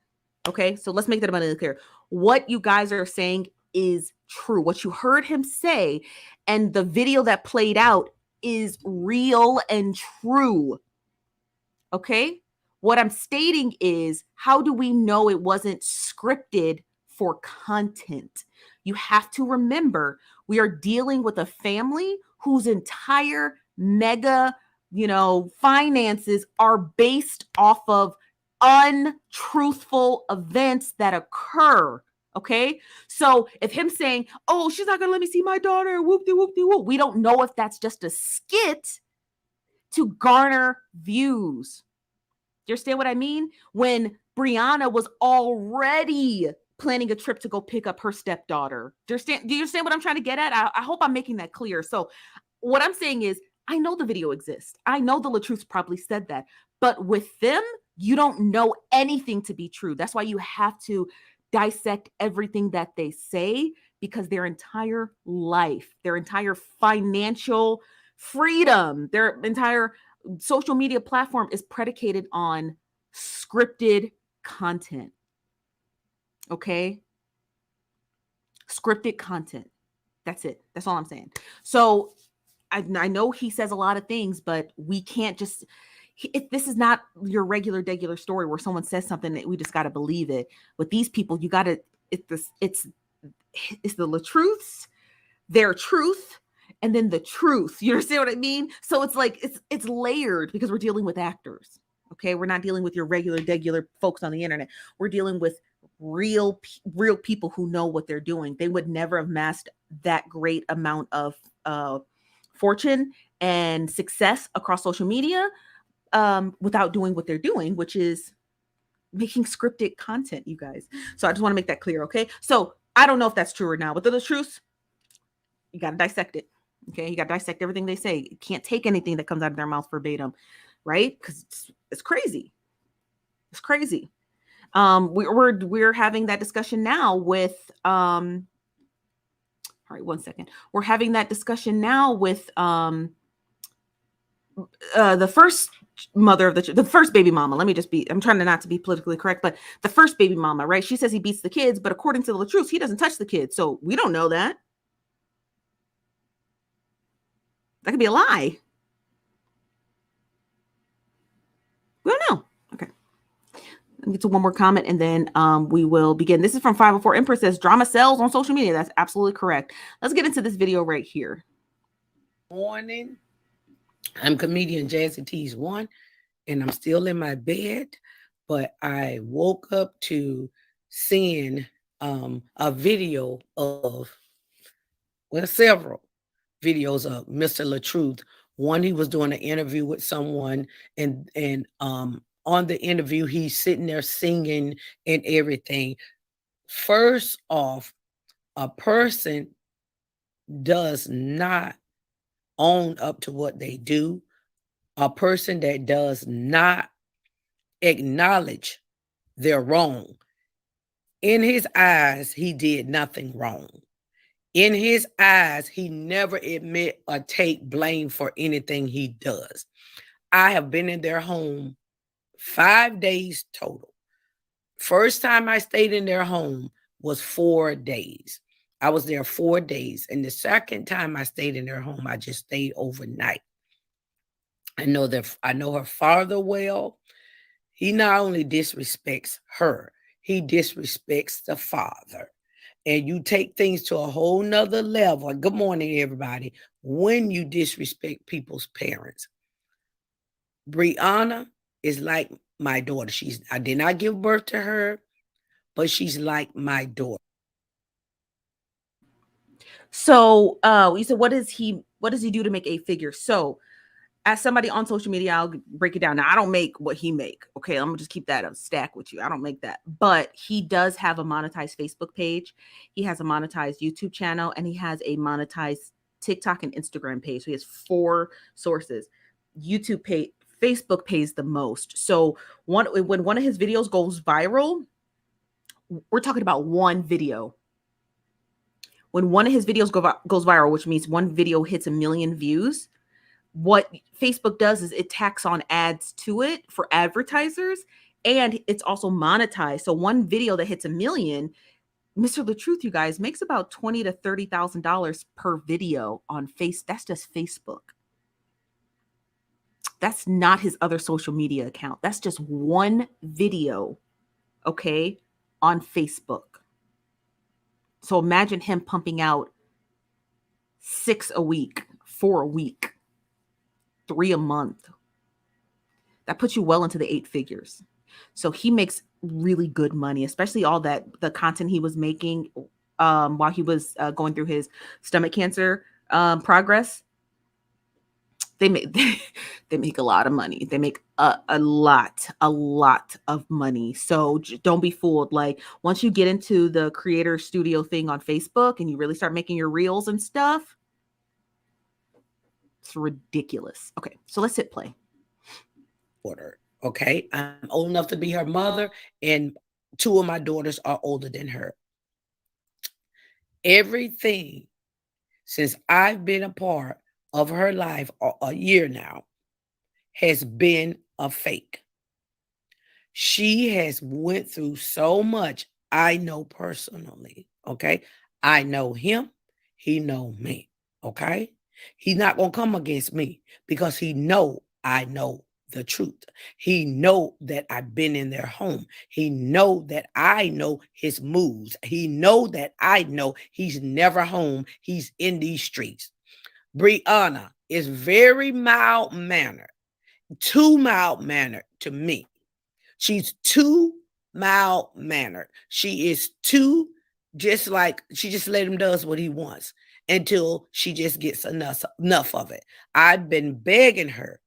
Okay, so let's make that abundantly clear. What you guys are saying is true. What you heard him say and the video that played out is real and true. Okay? What I'm stating is, how do we know it wasn't scripted for content? You have to remember, we are dealing with a family whose entire mega, finances are based off of untruthful events that occur. Okay. So if him saying, oh, she's not going to let me see my daughter, whoop-de whoop-de whoop, we don't know if that's just a skit to garner views. Do you understand what I mean? When Brianna was already planning a trip to go pick up her stepdaughter. Do you understand what I'm trying to get at? I hope I'm making that clear. So what I'm saying is, I know the video exists. I know the Latruths probably said that. But with them, you don't know anything to be true. That's why you have to dissect everything that they say, because their entire life, their entire financial freedom, their entire social media platform is predicated on scripted content. Okay? Scripted content. That's it. That's all I'm saying. So I know he says a lot of things, but we can't just, this is not your regular story where someone says something that we just got to believe it. With these people, you got to, it's the Latruths, their truth, and then the truth. You understand what I mean? So it's like, it's layered, because we're dealing with actors. Okay. We're not dealing with your regular folks on the internet. We're dealing with real people who know what they're doing. They would never have amassed that great amount of fortune and success across social media without doing what they're doing, which is making scripted content, you guys. So I just want to make that clear. Okay. So I don't know if that's true or not, but the truth, you got to dissect it. Okay. You got to dissect everything they say. You can't take anything that comes out of their mouth verbatim, right? Because it's crazy. It's crazy. We're having that discussion now with all right, one second. We're having that discussion now with the first mother of the first baby mama. I'm trying to not to be politically correct, but the first baby mama, right? She says he beats the kids, but according to the Latruth, he doesn't touch the kids. So we don't know that. That could be a lie. We don't know. Okay. Let me get to one more comment and then we will begin. This is from 504 Empress says, drama sells on social media. That's absolutely correct. Let's get into this video right here. Morning. I'm comedian Jazzy Tees 1, and I'm still in my bed, but I woke up to seeing a video of, well, several videos of Mr. Latruth. One, he was doing an interview with someone, and on the interview, he's sitting there singing and everything. First off, a person does not own up to what they do. A person that does not acknowledge they're wrong. In his eyes, he did nothing wrong. In his eyes, he never admit or take blame for anything he does. I have been in their home 5 days total. First time I stayed in their home was 4 days. I was there 4 days. And the second time I stayed in their home, I just stayed overnight. I know her father well. He not only disrespects her, he disrespects the father. And you take things to a whole nother level. Good morning, everybody. When you disrespect people's parents. Brianna is like my daughter. I did not give birth to her, but she's like my daughter. So you said what does he do to make 8 figures? So as somebody on social media, I'll break it down. Now, I don't make what he make. Okay, I'm gonna just keep that a stack with you. I don't make that, but he does have a monetized Facebook page. He has a monetized YouTube channel, and he has a monetized TikTok and Instagram page. So he has 4 sources. YouTube pay, Facebook pays the most. So when one of his videos goes viral, we're talking about one video. When one of his videos goes viral, which means one video hits 1 million views, what Facebook does is it tacks on ads to it for advertisers, and it's also monetized. So one video that hits 1 million, Mr. Latruth, you guys, makes about $20,000 to $30,000 per video on That's just Facebook. That's not his other social media account. That's just one video, okay, on Facebook. So imagine him pumping out 6 a week, 4 a week, 3 a month. That puts you well into the 8 figures. So he makes really good money, especially all the content he was making while he was going through his stomach cancer progress. They make a lot of money. They make a lot of money. So don't be fooled. Like once you get into the creator studio thing on Facebook and you really start making your reels and stuff, it's ridiculous. Okay, so let's hit play. Okay, I'm old enough to be her mother, and 2 of my daughters are older than her. Everything since I've been a part of her life a year now has been a fake. She has went through so much. I know personally. Okay, I know him. He know me. Okay, he's not gonna come against me because he know I know the truth. He know that I've been in their home. He know that I know his moves. He know that I know he's never home. He's in these streets. Brianna is very mild-mannered, too mild-mannered to me. She's too mild-mannered. She is too just like she just let him does what he wants until she just gets enough of it. I've been begging her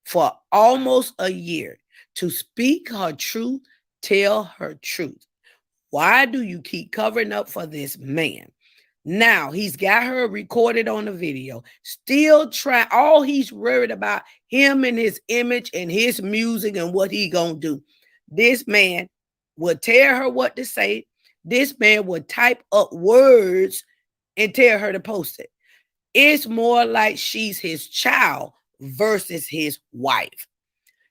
for almost a year to speak her truth, tell her truth. Why do you keep covering up for this man? Now he's got her recorded on the video, still trying. All he's worried about him and his image and his music and what he gonna do. This man will tell her what to say. This man will type up words and tell her to post it. It's more like she's his child versus his wife.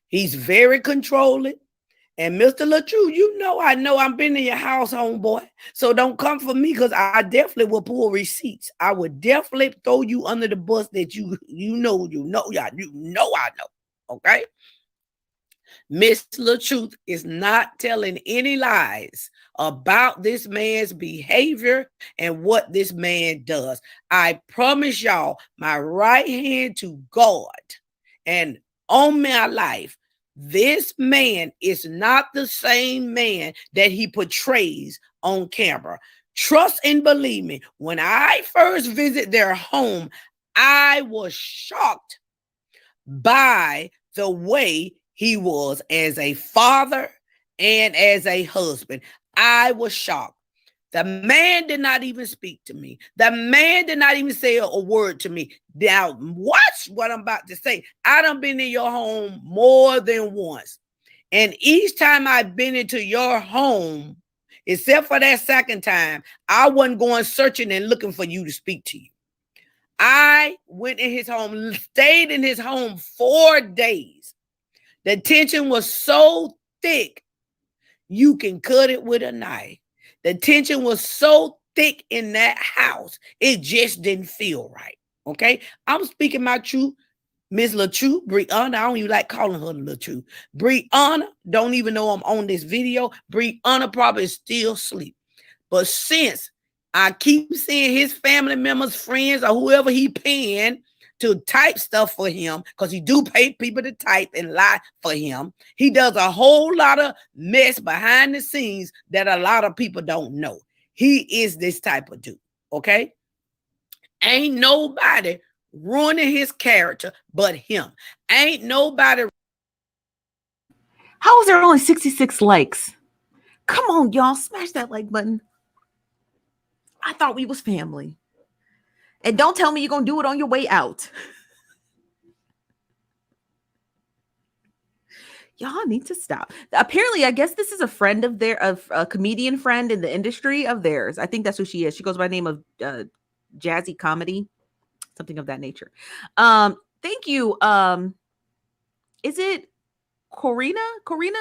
He's very controlling. And Mr. Latruth, I know I've been in your house, homeboy. So don't come for me because I definitely will pull receipts. I would definitely throw you under the bus that I know. Okay? Miss Latruth is not telling any lies about this man's behavior and what this man does. I promise y'all, my right hand to God and on my life, this man is not the same man that he portrays on camera. Trust and believe me, when I first visit their home, I was shocked by the way he was as a father and as a husband. I was shocked. The man did not even speak to me. The man did not even say a word to me. Now, watch what I'm about to say. I done been in your home more than once. And each time I've been into your home, except for that second time, I wasn't going searching and looking for you to speak to you. I went in his home, stayed in his home 4 days. The tension was so thick, you can cut it with a knife. The tension was so thick in that house, it just didn't feel right. Okay? I'm speaking my truth. Miss Latruth, Brianna, I don't even like calling her Latruth. Brianna don't even know I'm on this video. Brianna probably still asleep. But since I keep seeing his family members, friends, or whoever he paying to type stuff for him, because he do pay people to type and lie for him, he does a whole lot of mess behind the scenes that a lot of people don't know. He is this type of dude, okay? Ain't nobody ruining his character but him. Ain't nobody. How is there only 66 likes? Come on, y'all, smash that like button. I thought we was family. And don't tell me you're going to do it on your way out. Y'all need to stop. Apparently, I guess this is a friend of a comedian friend in the industry of theirs. I think that's who she is. She goes by the name of Jazzy Comedy, something of that nature. Thank you. Is it Corina?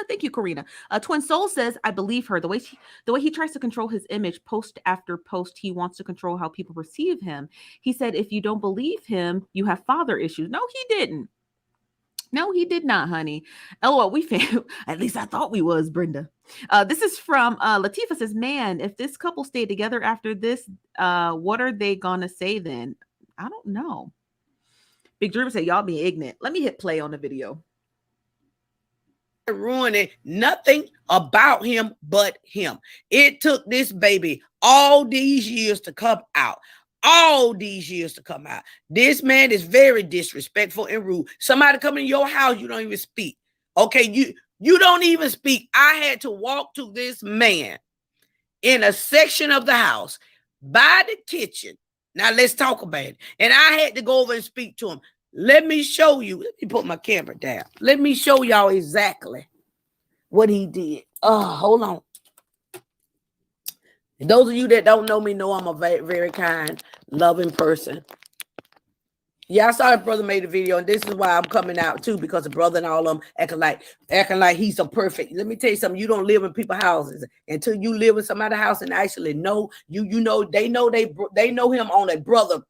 Thank you, Corina. Twin Soul says, I believe her. The way he tries to control his image post after post, he wants to control how people perceive him. He said, if you don't believe him, you have father issues. No, he didn't. No, he did not, honey. LOL, we fam. At least I thought we was, Brenda. This is from Latifa says, man, if this couple stay together after this, what are they gonna say then? I don't know. Big Dreamer said, y'all be ignorant. Let me hit play on the video. Ruining nothing about him but him. It took this baby all these years to come out. All these years to come out. This man is very disrespectful and rude. Somebody come in your house, you don't even speak. Okay, you don't even speak. I had to walk to this man in a section of the house by the kitchen. Now let's talk about it. And I had to go over and speak to him. Let me show you. Let me put my camera down. Let me show y'all exactly what he did. Oh, hold on. And those of you that don't know me know I'm a very, very kind, loving person. Yeah, I saw his brother made a video, and this is why I'm coming out too, because the brother and all of them acting like he's a perfect. Let me tell you something. You don't live in people's houses until you live in somebody's house and actually know they know him on a brother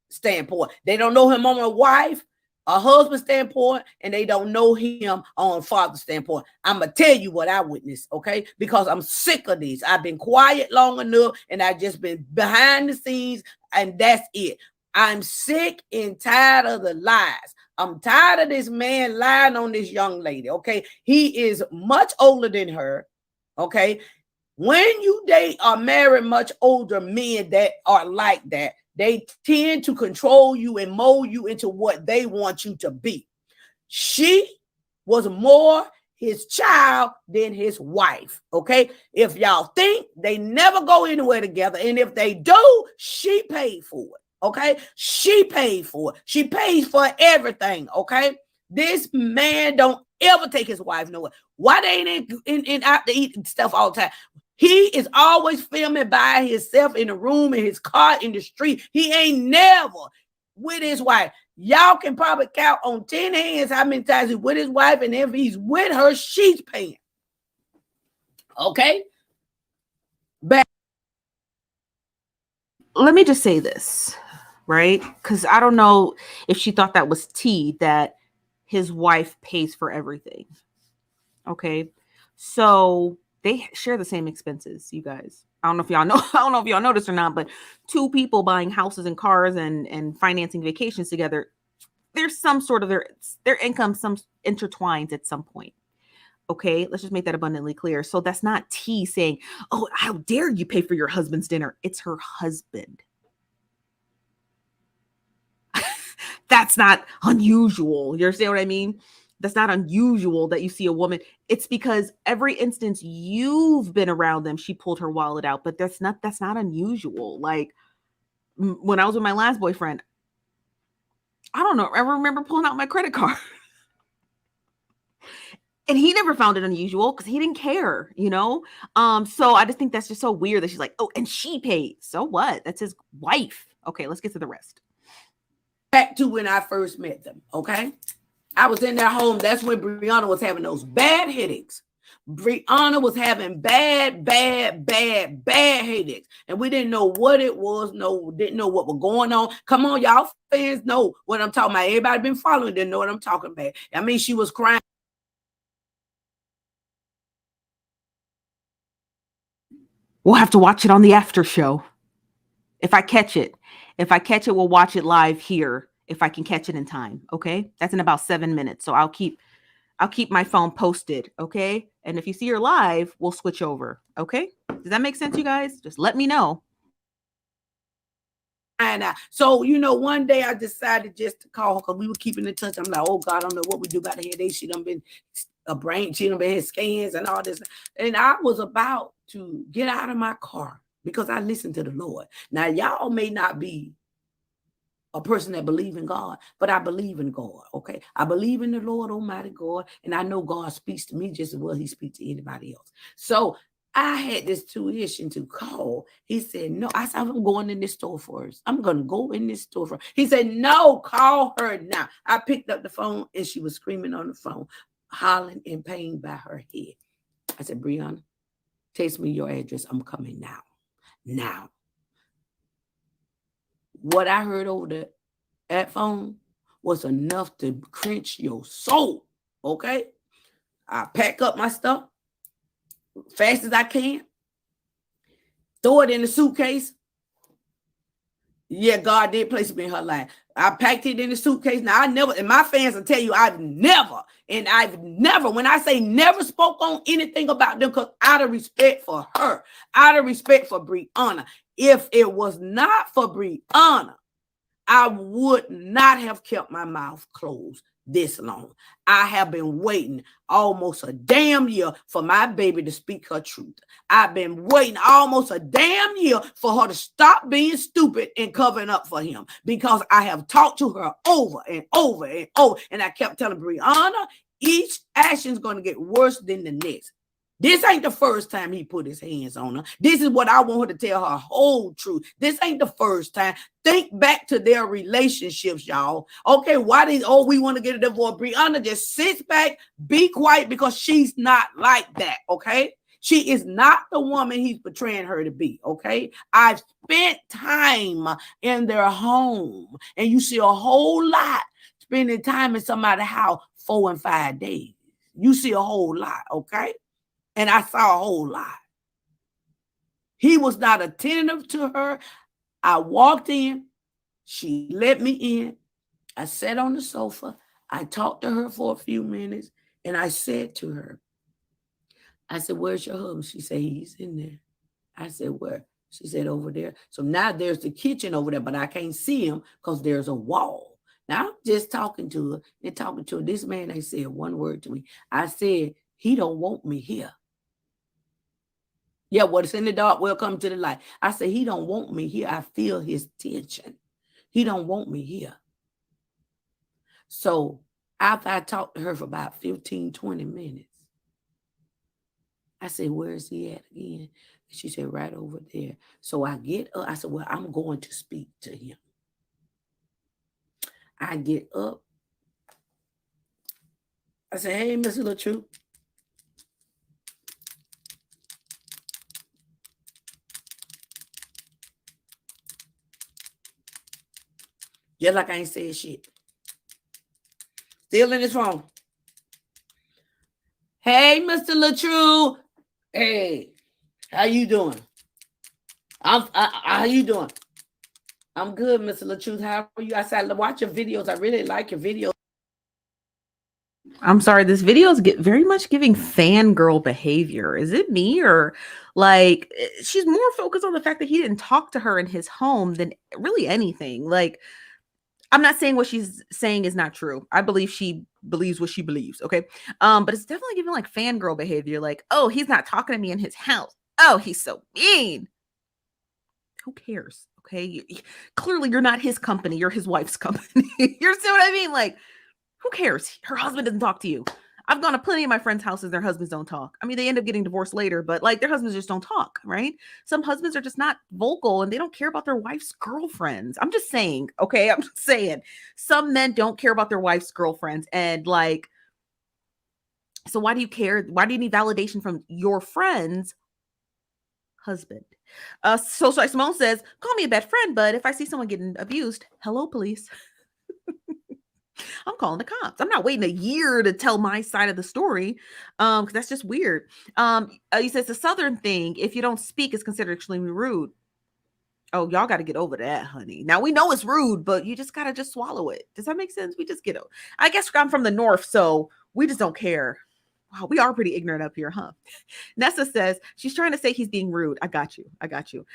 standpoint. They don't know him on a wife, a husband standpoint, and they don't know him on a father standpoint. I'm gonna tell you what I witnessed, okay? Because I'm sick of these. I've been quiet long enough, and I've just been behind the scenes, and that's it. I'm sick and tired of the lies. I'm tired of this man lying on this young lady, okay? He is much older than her, okay? When you date or marry much older men that are like that, they tend to control you and mold you into what they want you to be. She was more his child than his wife, okay? If y'all think they never go anywhere together, and if they do, she paid for it. Okay, she paid for it. She pays for everything. Okay, this man don't ever take his wife nowhere. Why they ain't in out to eat stuff all the time? He is always filming by himself in the room, in his car, in the street. He ain't never with his wife. Y'all can probably count on 10 hands how many times he's with his wife, and if he's with her, she's paying. Okay, back. Let me just say this. Right? Because I don't know if she thought that was tea, that his wife pays for everything. Okay. So they share the same expenses, you guys. I don't know if y'all know, I don't know if y'all noticed or not, but two people buying houses and cars and financing vacations together, there's some sort of their income, some intertwines at some point. Okay, let's just make that abundantly clear. So that's not T saying, "Oh, how dare you pay for your husband's dinner?" It's her husband. That's not unusual. You understand what I mean? That's not unusual that you see a woman. It's because every instance you've been around them, she pulled her wallet out. But that's not unusual. Like when I was with my last boyfriend, I don't know. I remember pulling out my credit card. And he never found it unusual because he didn't care, you know? So I just think that's just so weird that she's like, oh, and she paid. So what? That's his wife. Okay, let's get to the rest. Back to when I first met them, okay? I was in their home. That's when Brianna was having those bad headaches. Brianna was having bad headaches. And we didn't know what it was. No, didn't know what was going on. Come on, y'all fans know what I'm talking about. Everybody been following, didn't know what I'm talking about. I mean, she was crying. We'll have to watch it on the after show. If I catch it. If I catch it, we'll watch it live here if I can catch it in time. Okay. That's in about 7 minutes. So I'll keep my phone posted. Okay. And if you see her live, we'll switch over. Okay. Does that make sense, you guys? Just let me know. So, one day I decided just to call her because we were keeping in touch. I'm like, oh God, I don't know what we do about her headache. She done been a brain, she done been had scans and all this. And I was about to get out of my car because I listened to the Lord. Now, y'all may not be a person that believe in God, but I believe in God. Okay. I believe in the Lord Almighty God. And I know God speaks to me just as well as he speaks to anybody else. So I had this tuition to call. He said, no. I said, I'm going in this store first. I'm going to go in this store first. He said, no, call her now. I picked up the phone and she was screaming on the phone, hollering in pain by her head. I said, Brianna, text me your address. I'm coming now. Now. What I heard over that phone was enough to quench your soul. Okay? I pack up my stuff fast as I can, throw it in the suitcase. Yeah, God did place me in her life. I packed it in the suitcase. Now, and my fans will tell you, I've never, when I say never spoke on anything about them, because out of respect for her, out of respect for Brianna, if it was not for Brianna, I would not have kept my mouth closed this long. I have been waiting almost a damn year for my baby to speak her truth. I've been waiting almost a damn year for her to stop being stupid and covering up for him, because I have talked to her over and over and over. And I kept telling Brianna, each action is going to get worse than the next. This ain't the first time he put his hands on her. This is what I want her to tell her whole truth. This ain't the first time. Think back to their relationships, y'all. Okay, we want to get a divorce. Brianna just sits back, be quiet, because she's not like that, okay? She is not the woman he's portraying her to be, okay? I've spent time in their home, and you see a whole lot spending time in somebody's house 4 and 5 days. You see a whole lot, okay? And I saw a whole lot. He was not attentive to her. I walked in. She let me in. I sat on the sofa. I talked to her for a few minutes. And I said to her, I said, where's your husband? She said, he's in there. I said, where? She said, over there. So now there's the kitchen over there, but I can't see him because there's a wall. Now I'm just talking to her and talking to her. This man ain't said one word to me. I said, he don't want me here. Yeah, what's in the dark will come to the light. I said, he don't want me here. I feel his tension. He don't want me here. So after I talked to her for about 15, 20 minutes, I said, where is he at again? She said, right over there. So I get up. I said, well, I'm going to speak to him. I get up. I said, hey, Mr. Latruth. Just like I ain't said shit. Still in his phone. Hey, Mr. Latruth. Hey, how you doing? How you doing? I'm good, Mr. Latruth. How are you? I said, watch your videos. I really like your videos. I'm sorry, this video is very much giving fangirl behavior. Is it me or like she's more focused on the fact that he didn't talk to her in his home than really anything. Like I'm not saying what she's saying is not true. I believe she believes what she believes, okay? But it's definitely giving like fangirl behavior like, "Oh, he's not talking to me in his house. Oh, he's so mean." Who cares? Okay? Clearly you're not his company, you're his wife's company. You see what I mean? Like who cares? Her husband doesn't talk to you. I've gone to plenty of my friends' houses, their husbands don't talk. I mean, they end up getting divorced later, but like their husbands just don't talk, right? Some husbands are just not vocal and they don't care about their wife's girlfriends. I'm just saying, okay? I'm just saying. Some men don't care about their wife's girlfriends. And like, so why do you care? Why do you need validation from your friend's husband? So Simone says, call me a bad friend, but if I see someone getting abused, hello, police. I'm calling the cops. I'm not waiting a year to tell my side of the story, because that's just weird. He says the Southern thing: if you don't speak, it's considered extremely rude. Oh, y'all got to get over that, honey. Now we know it's rude, but you just gotta just swallow it. Does that make sense? We just get it. I guess I'm from the North, so we just don't care. Wow, we are pretty ignorant up here, huh? Nessa says she's trying to say he's being rude. I got you. I got you.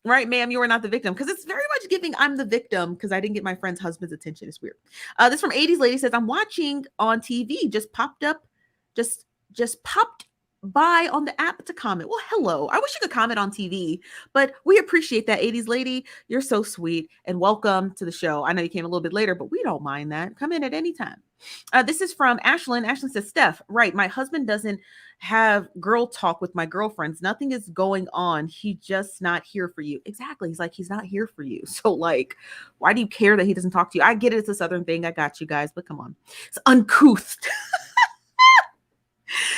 Right, ma'am, you are not the victim. Because it's very much giving I'm the victim because I didn't get my friend's husband's attention. It's weird. This from 80s lady says, I'm watching on TV, just popped up, just popped by on the app to comment. Well, hello. I wish you could comment on TV, but we appreciate that 80s lady. You're so sweet and welcome to the show. I know you came a little bit later, but we don't mind that. Come in at any time. This is from Ashlyn. Ashlyn says, Steph, right. My husband doesn't have girl talk with my girlfriends. Nothing is going on. He just not here for you. Exactly. He's like, he's not here for you. So like, why do you care that he doesn't talk to you? I get it. It's a Southern thing. I got you guys, but come on. It's uncouth.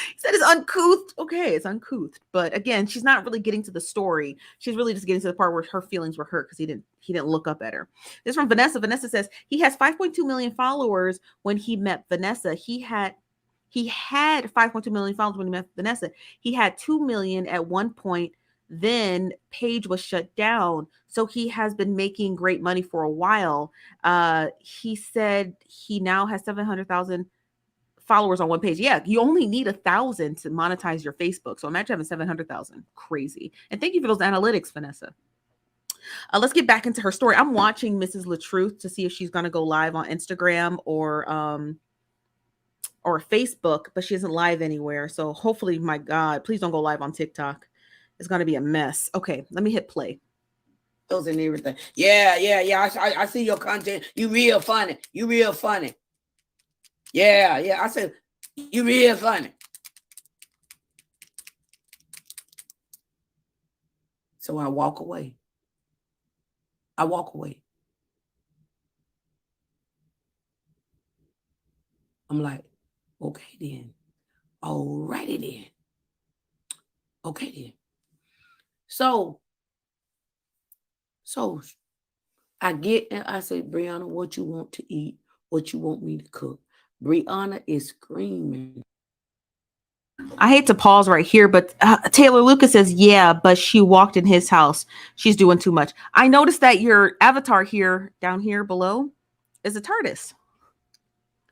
He said it's uncouth. Okay, it's uncouth. But again, she's not really getting to the story. She's really just getting to the part where her feelings were hurt because he didn't look up at her. This is from Vanessa. Vanessa says he has 5.2 million followers when he met Vanessa. He had 5.2 million followers when he met Vanessa. He had 2 million at one point. Then Page was shut down. So he has been making great money for a while. He said he now has 700,000 followers on one page. Yeah, you only need 1,000 to monetize your Facebook. So imagine having 700,000. Crazy. And thank you for those analytics, Vanessa. Let's get back into her story. I'm watching Mrs. Latruth to see if she's going to go live on Instagram or Facebook, but she isn't live anywhere. So hopefully, my God, please don't go live on TikTok. It's going to be a mess. Okay, let me hit play. Those and everything. Yeah. I see your content. You real funny. You real funny. Yeah. I said, you real funny. So I walk away. I'm like, okay then. Alrighty then. Okay then. So I get and I say, Brianna, what you want to eat? What you want me to cook? Brianna is screaming. I hate to pause right here, but Taylor Lucas says, yeah, but she walked in his house. She's doing too much. I noticed that your avatar here, down here below, is a TARDIS.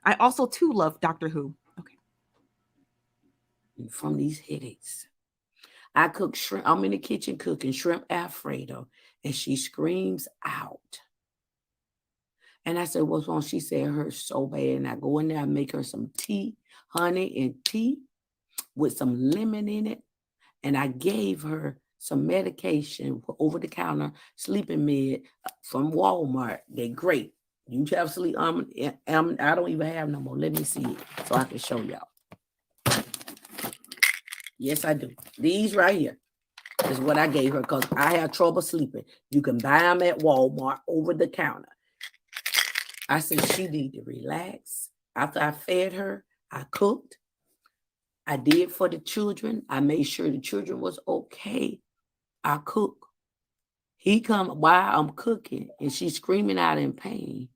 I also, too, love Doctor Who. Okay. From these headaches. I cook shrimp. I'm in the kitchen cooking shrimp Alfredo, and she screams out. And I said, what's wrong? She said, it hurts so bad. And I go in there, I make her some tea, honey and tea with some lemon in it. And I gave her some medication over the counter, sleeping med from Walmart. They're great. You have sleep. I don't even have no more. Let me see it so I can show y'all. Yes, I do. These right here is what I gave her because I have trouble sleeping. You can buy them at Walmart over the counter. I said she need to relax. After I fed her, I cooked. I did for the children. I made sure the children was okay. I cook. He come while I'm cooking and she's screaming out in pain.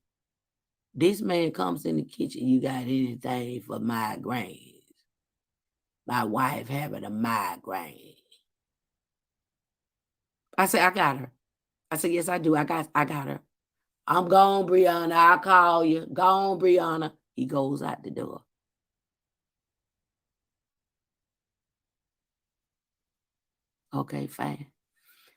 This man comes in the kitchen. You got anything for migraines? My wife having a migraine. I said, I got her. I said, yes, I do. I got her. I'm gone, Brianna. I'll call you. Gone, Brianna. He goes out the door. Okay, fine.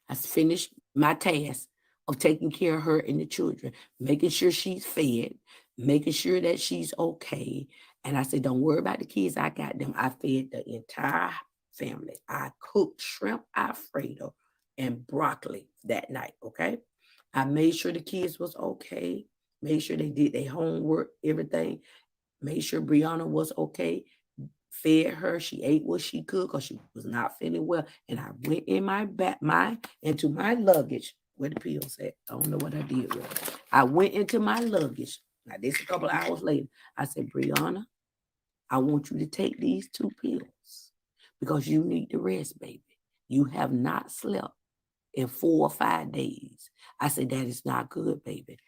I finished my task of taking care of her and the children, making sure she's fed, making sure that she's okay. And I said, don't worry about the kids. I got them. I fed the entire family. I cooked shrimp Alfredo and broccoli that night. Okay. I made sure the kids was okay, made sure they did their homework, everything, made sure Brianna was okay, fed her. She ate what she could because she was not feeling well. And I went in into my luggage where the pills at. I don't know what I did with it. I went into my luggage. Now this a couple of hours later. I said, Brianna, I want you to take these 2 pills because you need the rest, baby. You have not slept in 4 or 5 days. I said, that is not good, baby.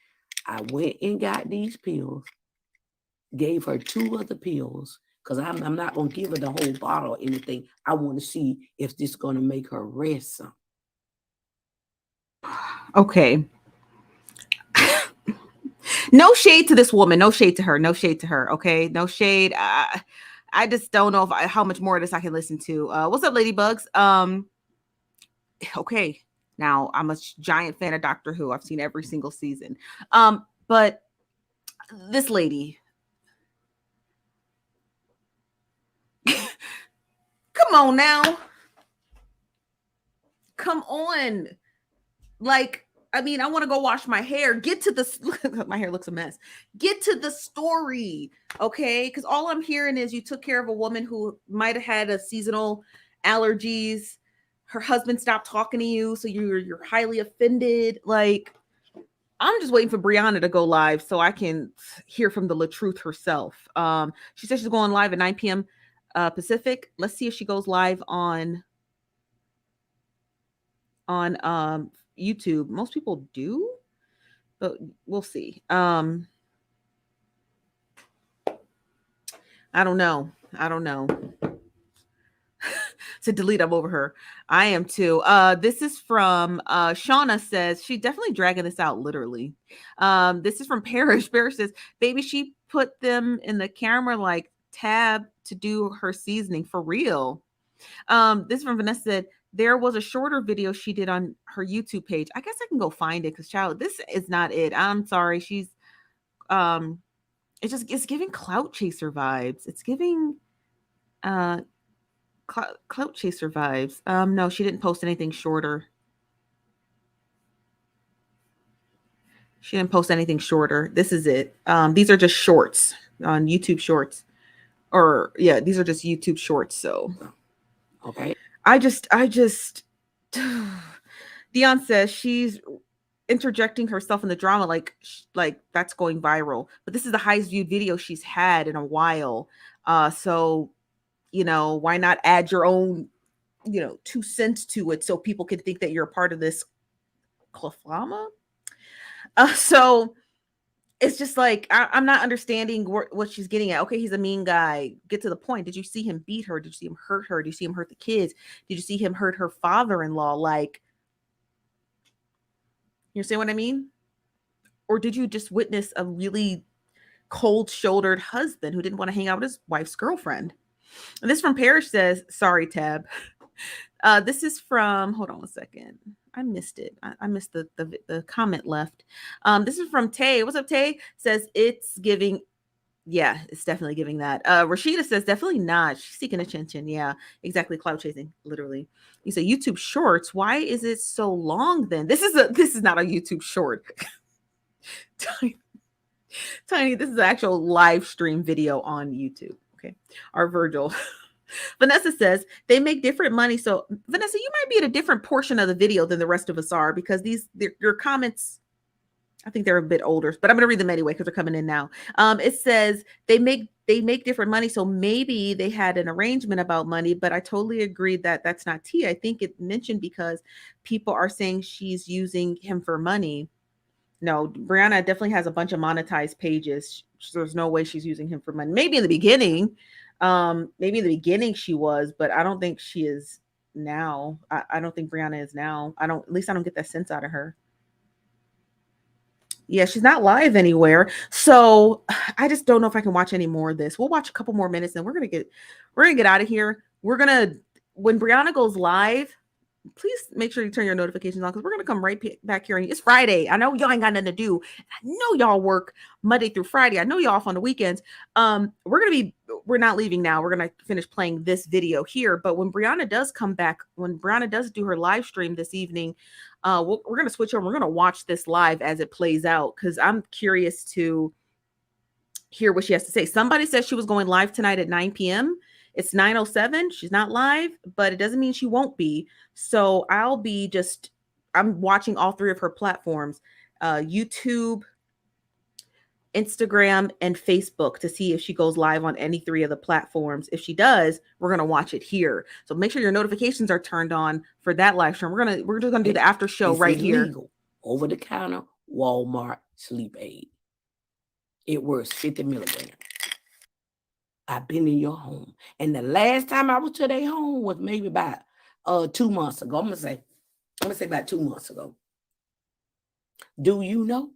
I went and got these pills, gave her 2 other pills, because I'm not going to give her the whole bottle or anything. I want to see if this is going to make her rest some. Okay. No shade to this woman. No shade to her. No shade to her. Okay. No shade. I just don't know how much more of this I can listen to. What's up, Ladybugs? Okay. Now I'm a giant fan of Doctor Who. I've seen every single season. But this lady, come on now. Come on. Like, I mean, I want to go wash my hair. Get to the my hair looks a mess. Get to the story, okay? Because all I'm hearing is you took care of a woman who might have had a seasonal allergies. Her husband stopped talking to you, so you're highly offended. Like, I'm just waiting for Brianna to go live so I can hear from the Latruth herself. She said she's going live at 9 p.m. Pacific. Let's see if she goes live on YouTube. Most people do, but we'll see. I don't know. To delete, I'm over her. I am too. This is from Shauna says she definitely dragging this out literally. This is from Parrish. Parrish says, baby, she put them in the camera like tab to do her seasoning for real. This is from Vanessa said, there was a shorter video she did on her YouTube page. I guess I can go find it because child, this is not it. I'm sorry. She's it's giving clout chaser vibes. It's giving clout chaser vibes. No, she didn't post anything shorter. She didn't post anything shorter. This is it. These are just shorts on YouTube Shorts. Or yeah, these are just YouTube Shorts. So okay. I just Dion says she's interjecting herself in the drama like that's going viral. But this is the highest viewed video she's had in a while. So why not add your own 2 cents to it so people can think that you're a part of this klafama? So it's just like I'm not understanding what she's getting at. Okay, he's a mean guy. Get to the point. Did you see him beat her? Did you see him hurt her? Did you see him hurt the kids? Did you see him hurt her father-in-law? Like, you see what I mean? Or did you just witness a really cold-shouldered husband who didn't want to hang out with his wife's girlfriend? And this from Parrish says, sorry, Tab. This is from, hold on a second. I missed it. I missed the comment left. This is from Tay. What's up, Tay? Says it's giving. Yeah, it's definitely giving that. Rashida says definitely not. She's seeking attention. Yeah, exactly. Cloud chasing, literally. You say YouTube Shorts. Why is it so long then? This is not a YouTube short. Tiny. This is an actual live stream video on YouTube. Okay. Our Virgil. Vanessa says they make different money. So Vanessa, you might be at a different portion of the video than the rest of us are because your comments, I think they're a bit older, but I'm going to read them anyway because they're coming in now. It says they make different money. So maybe they had an arrangement about money, but I totally agree that that's not tea. I think it mentioned because people are saying she's using him for money. No, Brianna definitely has a bunch of monetized pages. There's no way she's using him for money. Maybe in the beginning. She was, but I don't think she is now. I don't think Brianna is now. At least I don't get that sense out of her. Yeah, she's not live anywhere. So I just don't know if I can watch any more of this. We'll watch a couple more minutes and we're gonna get out of here. We're gonna when Brianna goes live, please make sure you turn your notifications on because we're gonna come right back here. And it's Friday. I know y'all ain't got nothing to do. I know y'all work Monday through Friday. I know y'all off on the weekends. We're not leaving now. We're gonna finish playing this video here. But when Brianna does come back, when Brianna does do her live stream this evening, we're gonna switch over. We're gonna watch this live as it plays out because I'm curious to hear what she has to say. Somebody said she was going live tonight at 9 p.m. It's 9:07. She's not live, but it doesn't mean she won't be. So I'm watching all three of her platforms, YouTube, Instagram, and Facebook to see if she goes live on any three of the platforms. If she does, we're gonna watch it here. So make sure your notifications are turned on for that live stream. We're just gonna do the after show This right is here. legal. Over the counter Walmart sleep aid. It works 50 milligrams. I've been in your home. And the last time I was to their home was maybe about 2 months ago. I'm gonna say about 2 months ago. Do you know?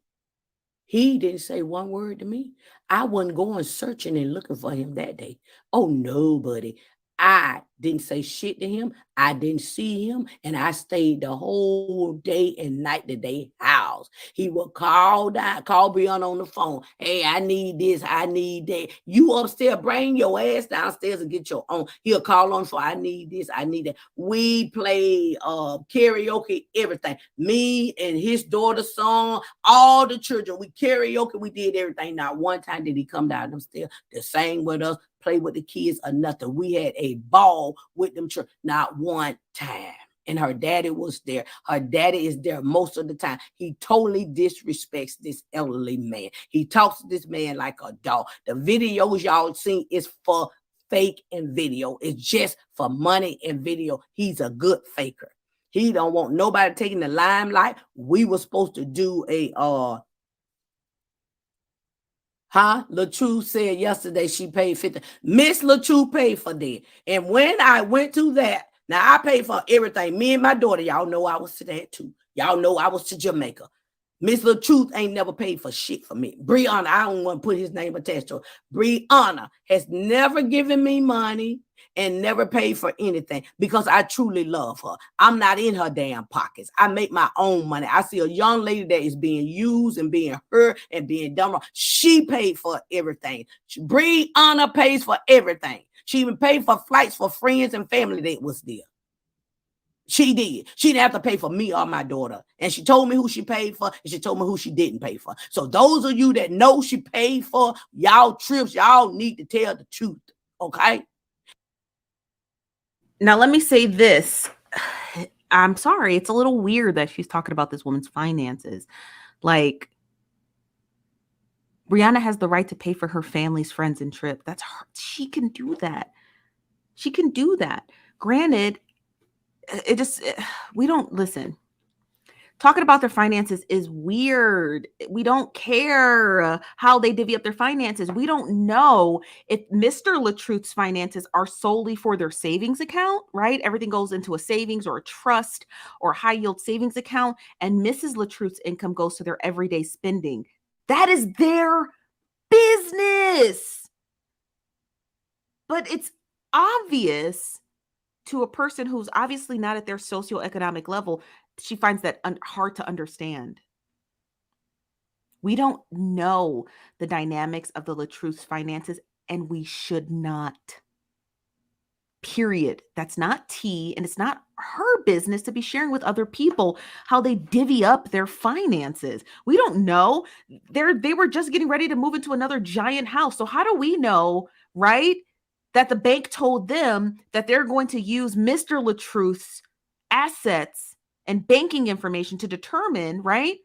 He didn't say one word to me. I wasn't going searching and looking for him that day. Oh, nobody. I didn't say shit to him. I didn't see him. And I stayed the whole day and night to their house. He would call Brianna on the phone. Hey, I need this. I need that. You upstairs, bring your ass downstairs and get your own. He'll call on for I need this. I need that. We play karaoke, everything. Me and his daughter's song, all the children. We karaoke. We did everything. Not one time did he come down them stairs to sing with us, play with the kids or nothing. We had a ball with them children. Not one time. And her daddy was there. Her daddy is there most of the time. He totally disrespects this elderly man. He talks to this man like a dog. The videos y'all seen is for fake and video. It's just for money and video. He's a good faker. He don't want nobody taking the limelight. We were supposed to do a Latruth said yesterday she paid 50. Miss Latruth paid for that. And when I went to that, now I paid for everything. Me and my daughter, y'all know I was to that too. Y'all know I was to Jamaica. Miss Latruth ain't never paid for shit for me. Brianna, I don't want to put his name attached to her. Brianna has never given me money and never paid for anything because I truly love her. I'm not in her damn pockets. I make my own money. I see a young lady that is being used and being hurt and being done wrong. She paid for everything. Brianna pays for everything. She even paid for flights for friends and family that was there. She did. She didn't have to pay for me or my daughter. And she told me who she paid for, and she told me who she didn't pay for. So those of you that know she paid for y'all trips, y'all need to tell the truth. Okay? Now let me say this. I'm sorry, it's a little weird that she's talking about this woman's finances. Like, Brianna has the right to pay for her family's friends and trip. That's her. She can do that. She can do that. Granted, we don't listen. Talking about their finances is weird. We don't care how they divvy up their finances. We don't know if Mr. Latruth's finances are solely for their savings account, right? Everything goes into a savings or a trust or a high yield savings account. And Mrs. Latruth's income goes to their everyday spending. That is their business. But it's obvious to a person who's obviously not at their socioeconomic level, she finds that hard to understand. We don't know the dynamics of the Latruth's finances, and we should not. Period. That's not tea, and it's not her business to be sharing with other people how they divvy up their finances. We don't know. They were just getting ready to move into another giant house. So how do we know, right? That the bank told them that they're going to use Mr. Latruth's assets and banking information to determine, right?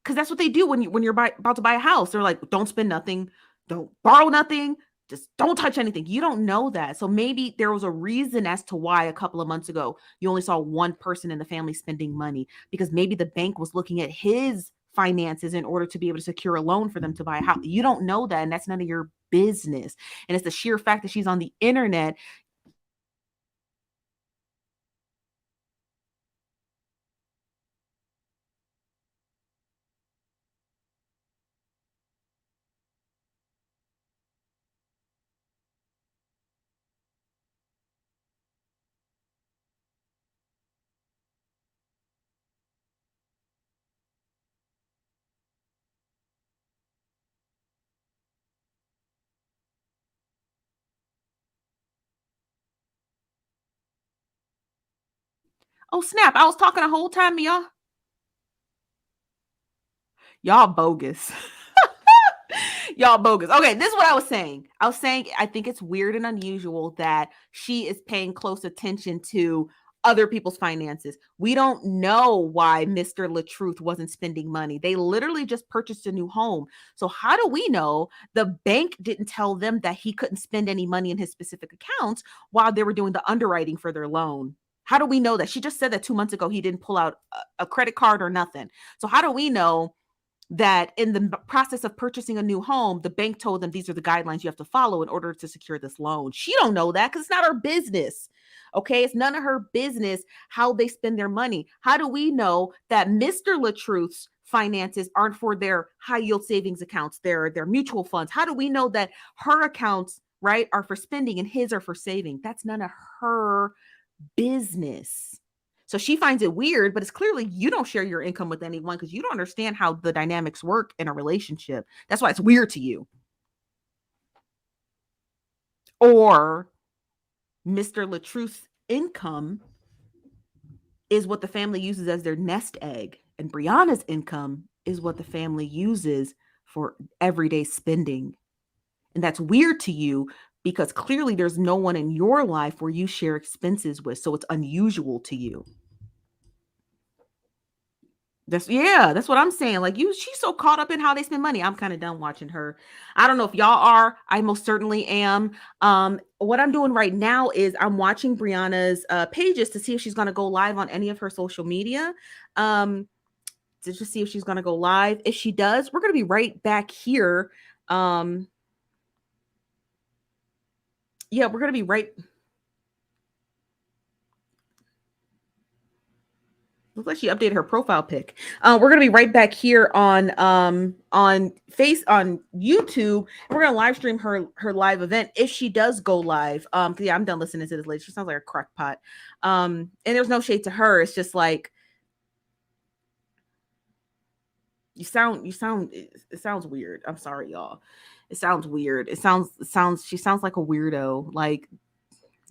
Because that's what they do when you're about to buy a house. They're like, don't spend nothing, don't borrow nothing, just don't touch anything. You don't know that. So maybe there was a reason as to why a couple of months ago you only saw one person in the family spending money, because maybe the bank was looking at his finances in order to be able to secure a loan for them to buy a house. You don't know that, and that's none of your business. And it's the sheer fact that she's on the internet. Oh snap! I was talking the whole time, y'all. Y'all bogus. Y'all bogus. Okay, this is what I was saying. I was saying I think it's weird and unusual that she is paying close attention to other people's finances. We don't know why Mr. Latruth wasn't spending money. They literally just purchased a new home. So how do we know the bank didn't tell them that he couldn't spend any money in his specific accounts while they were doing the underwriting for their loan? How do we know that? She just said that 2 months ago he didn't pull out a credit card or nothing. So how do we know that in the process of purchasing a new home, the bank told them these are the guidelines you have to follow in order to secure this loan? She don't know that because it's not her business. Okay, it's none of her business how they spend their money. How do we know that Mr. Latruth's finances aren't for their high yield savings accounts, their mutual funds? How do we know that her accounts, right, are for spending and his are for saving? That's none of her business. So she finds it weird, but it's clearly you don't share your income with anyone because you don't understand how the dynamics work in a relationship. That's why it's weird to you. Or Mr. Latruth's income is what the family uses as their nest egg, and Brianna's income is what the family uses for everyday spending. And that's weird to you because clearly there's no one in your life where you share expenses with. So it's unusual to you. That's what I'm saying. Like she's so caught up in how they spend money. I'm kind of done watching her. I don't know if y'all are. I most certainly am. What I'm doing right now is I'm watching Brianna's pages to see if she's gonna go live on any of her social media. To just see if she's gonna go live. If she does, we're gonna be right back here. Yeah, we're gonna be right. Looks like she updated her profile pic. We're gonna be right back here on YouTube. We're gonna live stream her live event if she does go live. Yeah, I'm done listening to this lady. She sounds like a crackpot. And there's no shade to her. It's just like it sounds weird. I'm sorry, y'all. It sounds weird. She sounds like a weirdo. Like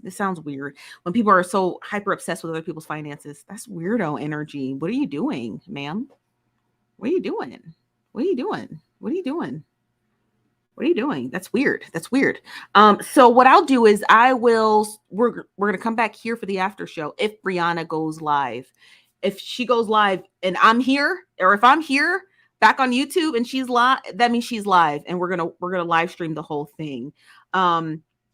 this sounds weird. When people are so hyper obsessed with other people's finances, that's weirdo energy. What are you doing, ma'am? What are you doing? What are you doing? What are you doing? What are you doing? That's weird. That's weird. So what I'll do is we're gonna come back here for the after show if Brianna goes live. If she goes live and I'm here, or if I'm here back on YouTube and she's live, that means she's live, and we're gonna live stream the whole thing.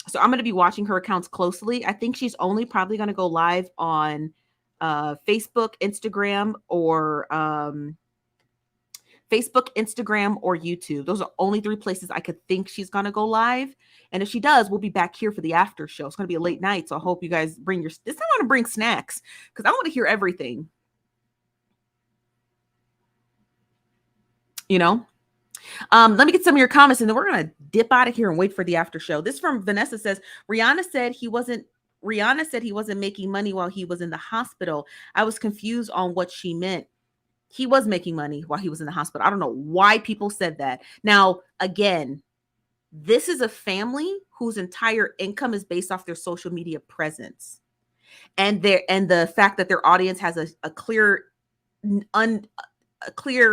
So I'm going to be watching her accounts closely. I think she's only probably going to go live on Facebook, Instagram, or YouTube. Those are only 3 places I could think she's going to go live. And if she does, we'll be back here for the after show. It's going to be a late night, so I hope you guys bring this time I want to bring snacks because I want to hear everything. You know? Let me get some of your comments and then we're going to dip out of here and wait for the after show. This from Vanessa says, Rihanna said he wasn't making money while he was in the hospital. I was confused on what she meant. He was making money while he was in the hospital. I don't know why people said that. Now, again, this is a family whose entire income is based off their social media presence. And the fact that their audience has a clear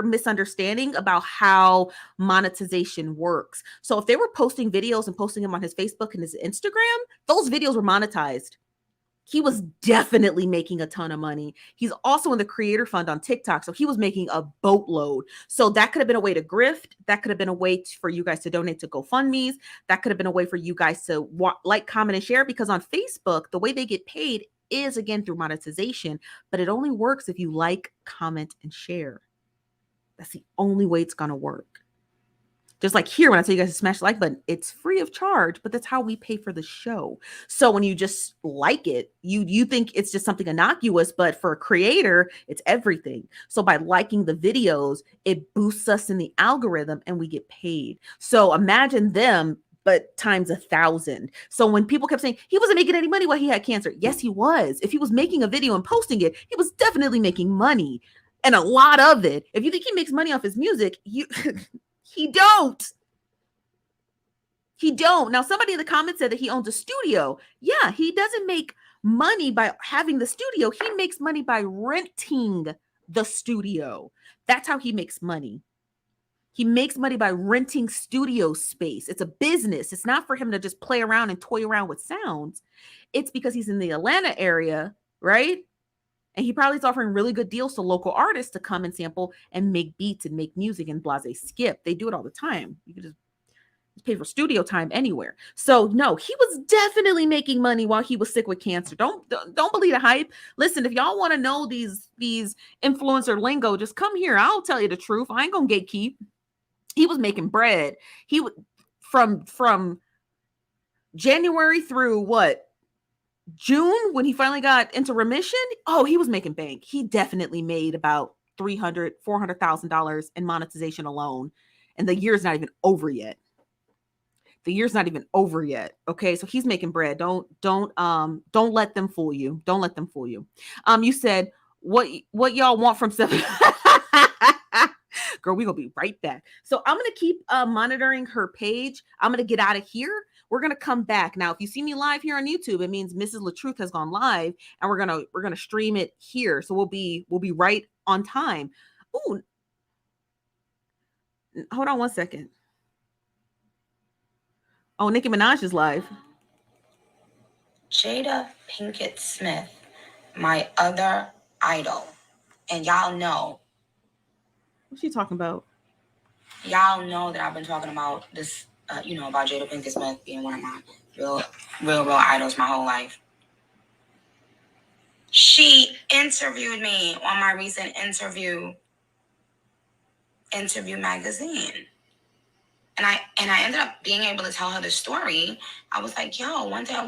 misunderstanding about how monetization works. So if they were posting videos and posting them on his Facebook and his Instagram, those videos were monetized. He was definitely making a ton of money. He's also in the creator fund on TikTok. So he was making a boatload. So that could have been a way to grift. That could have been a way for you guys to donate to GoFundMe's. That could have been a way for you guys to like, comment, and share, because on Facebook, the way they get paid is again through monetization, but it only works if you like, comment, and share. That's the only way it's going to work. Just like here, when I tell you guys to smash the like button, it's free of charge, but that's how we pay for the show. So when you just like it, you think it's just something innocuous, but for a creator, it's everything. So by liking the videos, it boosts us in the algorithm and we get paid. So imagine them, but times 1,000. So when people kept saying he wasn't making any money while he had cancer, yes, he was. If he was making a video and posting it, he was definitely making money. And a lot of it. If you think he makes money off his music, he don't. He don't. Now, somebody in the comments said that he owns a studio. Yeah, he doesn't make money by having the studio. He makes money by renting the studio. That's how he makes money. He makes money by renting studio space. It's a business. It's not for him to just play around and toy around with sounds. It's because he's in the Atlanta area, right? And he probably is offering really good deals to local artists to come and sample and make beats and make music and blase skip. They do it all the time. You can just pay for studio time anywhere. So no, he was definitely making money while he was sick with cancer. Don't believe the hype. Listen, if y'all want to know these influencer lingo, just come here. I'll tell you the truth. I ain't gonna gatekeep. He was making bread. He would from January through what, June, when he finally got into remission. Oh, he was making bank. He definitely made about $400,000 in monetization alone, and the year's not even over yet. The year's not even over yet. Okay, so he's making bread. Don't let them fool you. Don't let them fool you. You said what y'all want from seven. Girl, we gonna be right back. So I'm gonna keep monitoring her page. I'm gonna get out of here. We're gonna come back now. If you see me live here on YouTube, it means Mrs. Latruth has gone live, and we're gonna stream it here. So we'll be right on time. Ooh, hold on one second. Oh, Nicki Minaj is live. Jada Pinkett Smith, my other idol. And y'all know. What's she talking about? Y'all know that I've been talking about this, about Jada Pinkett Smith being one of my real idols my whole life. She interviewed me on my recent interview magazine. And I ended up being able to tell her the story. I was like, yo, one day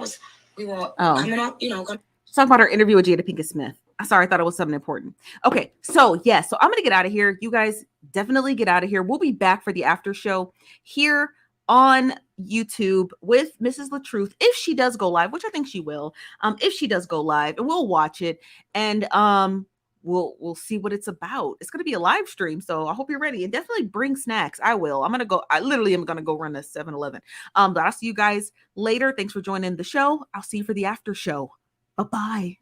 we were coming up, Talk about her interview with Jada Pinkett Smith. Sorry, I thought it was something important. Okay, so yes, so I'm gonna get out of here. You guys definitely get out of here. We'll be back for the after show here on YouTube with Mrs. Latruth if she does go live, which I think she will. If she does go live, and we'll watch it, and we'll see what it's about. It's gonna be a live stream, so I hope you're ready, and definitely bring snacks. I will. I literally am gonna go run a 7-Eleven. But I'll see you guys later. Thanks for joining the show. I'll see you for the after show. Bye-bye.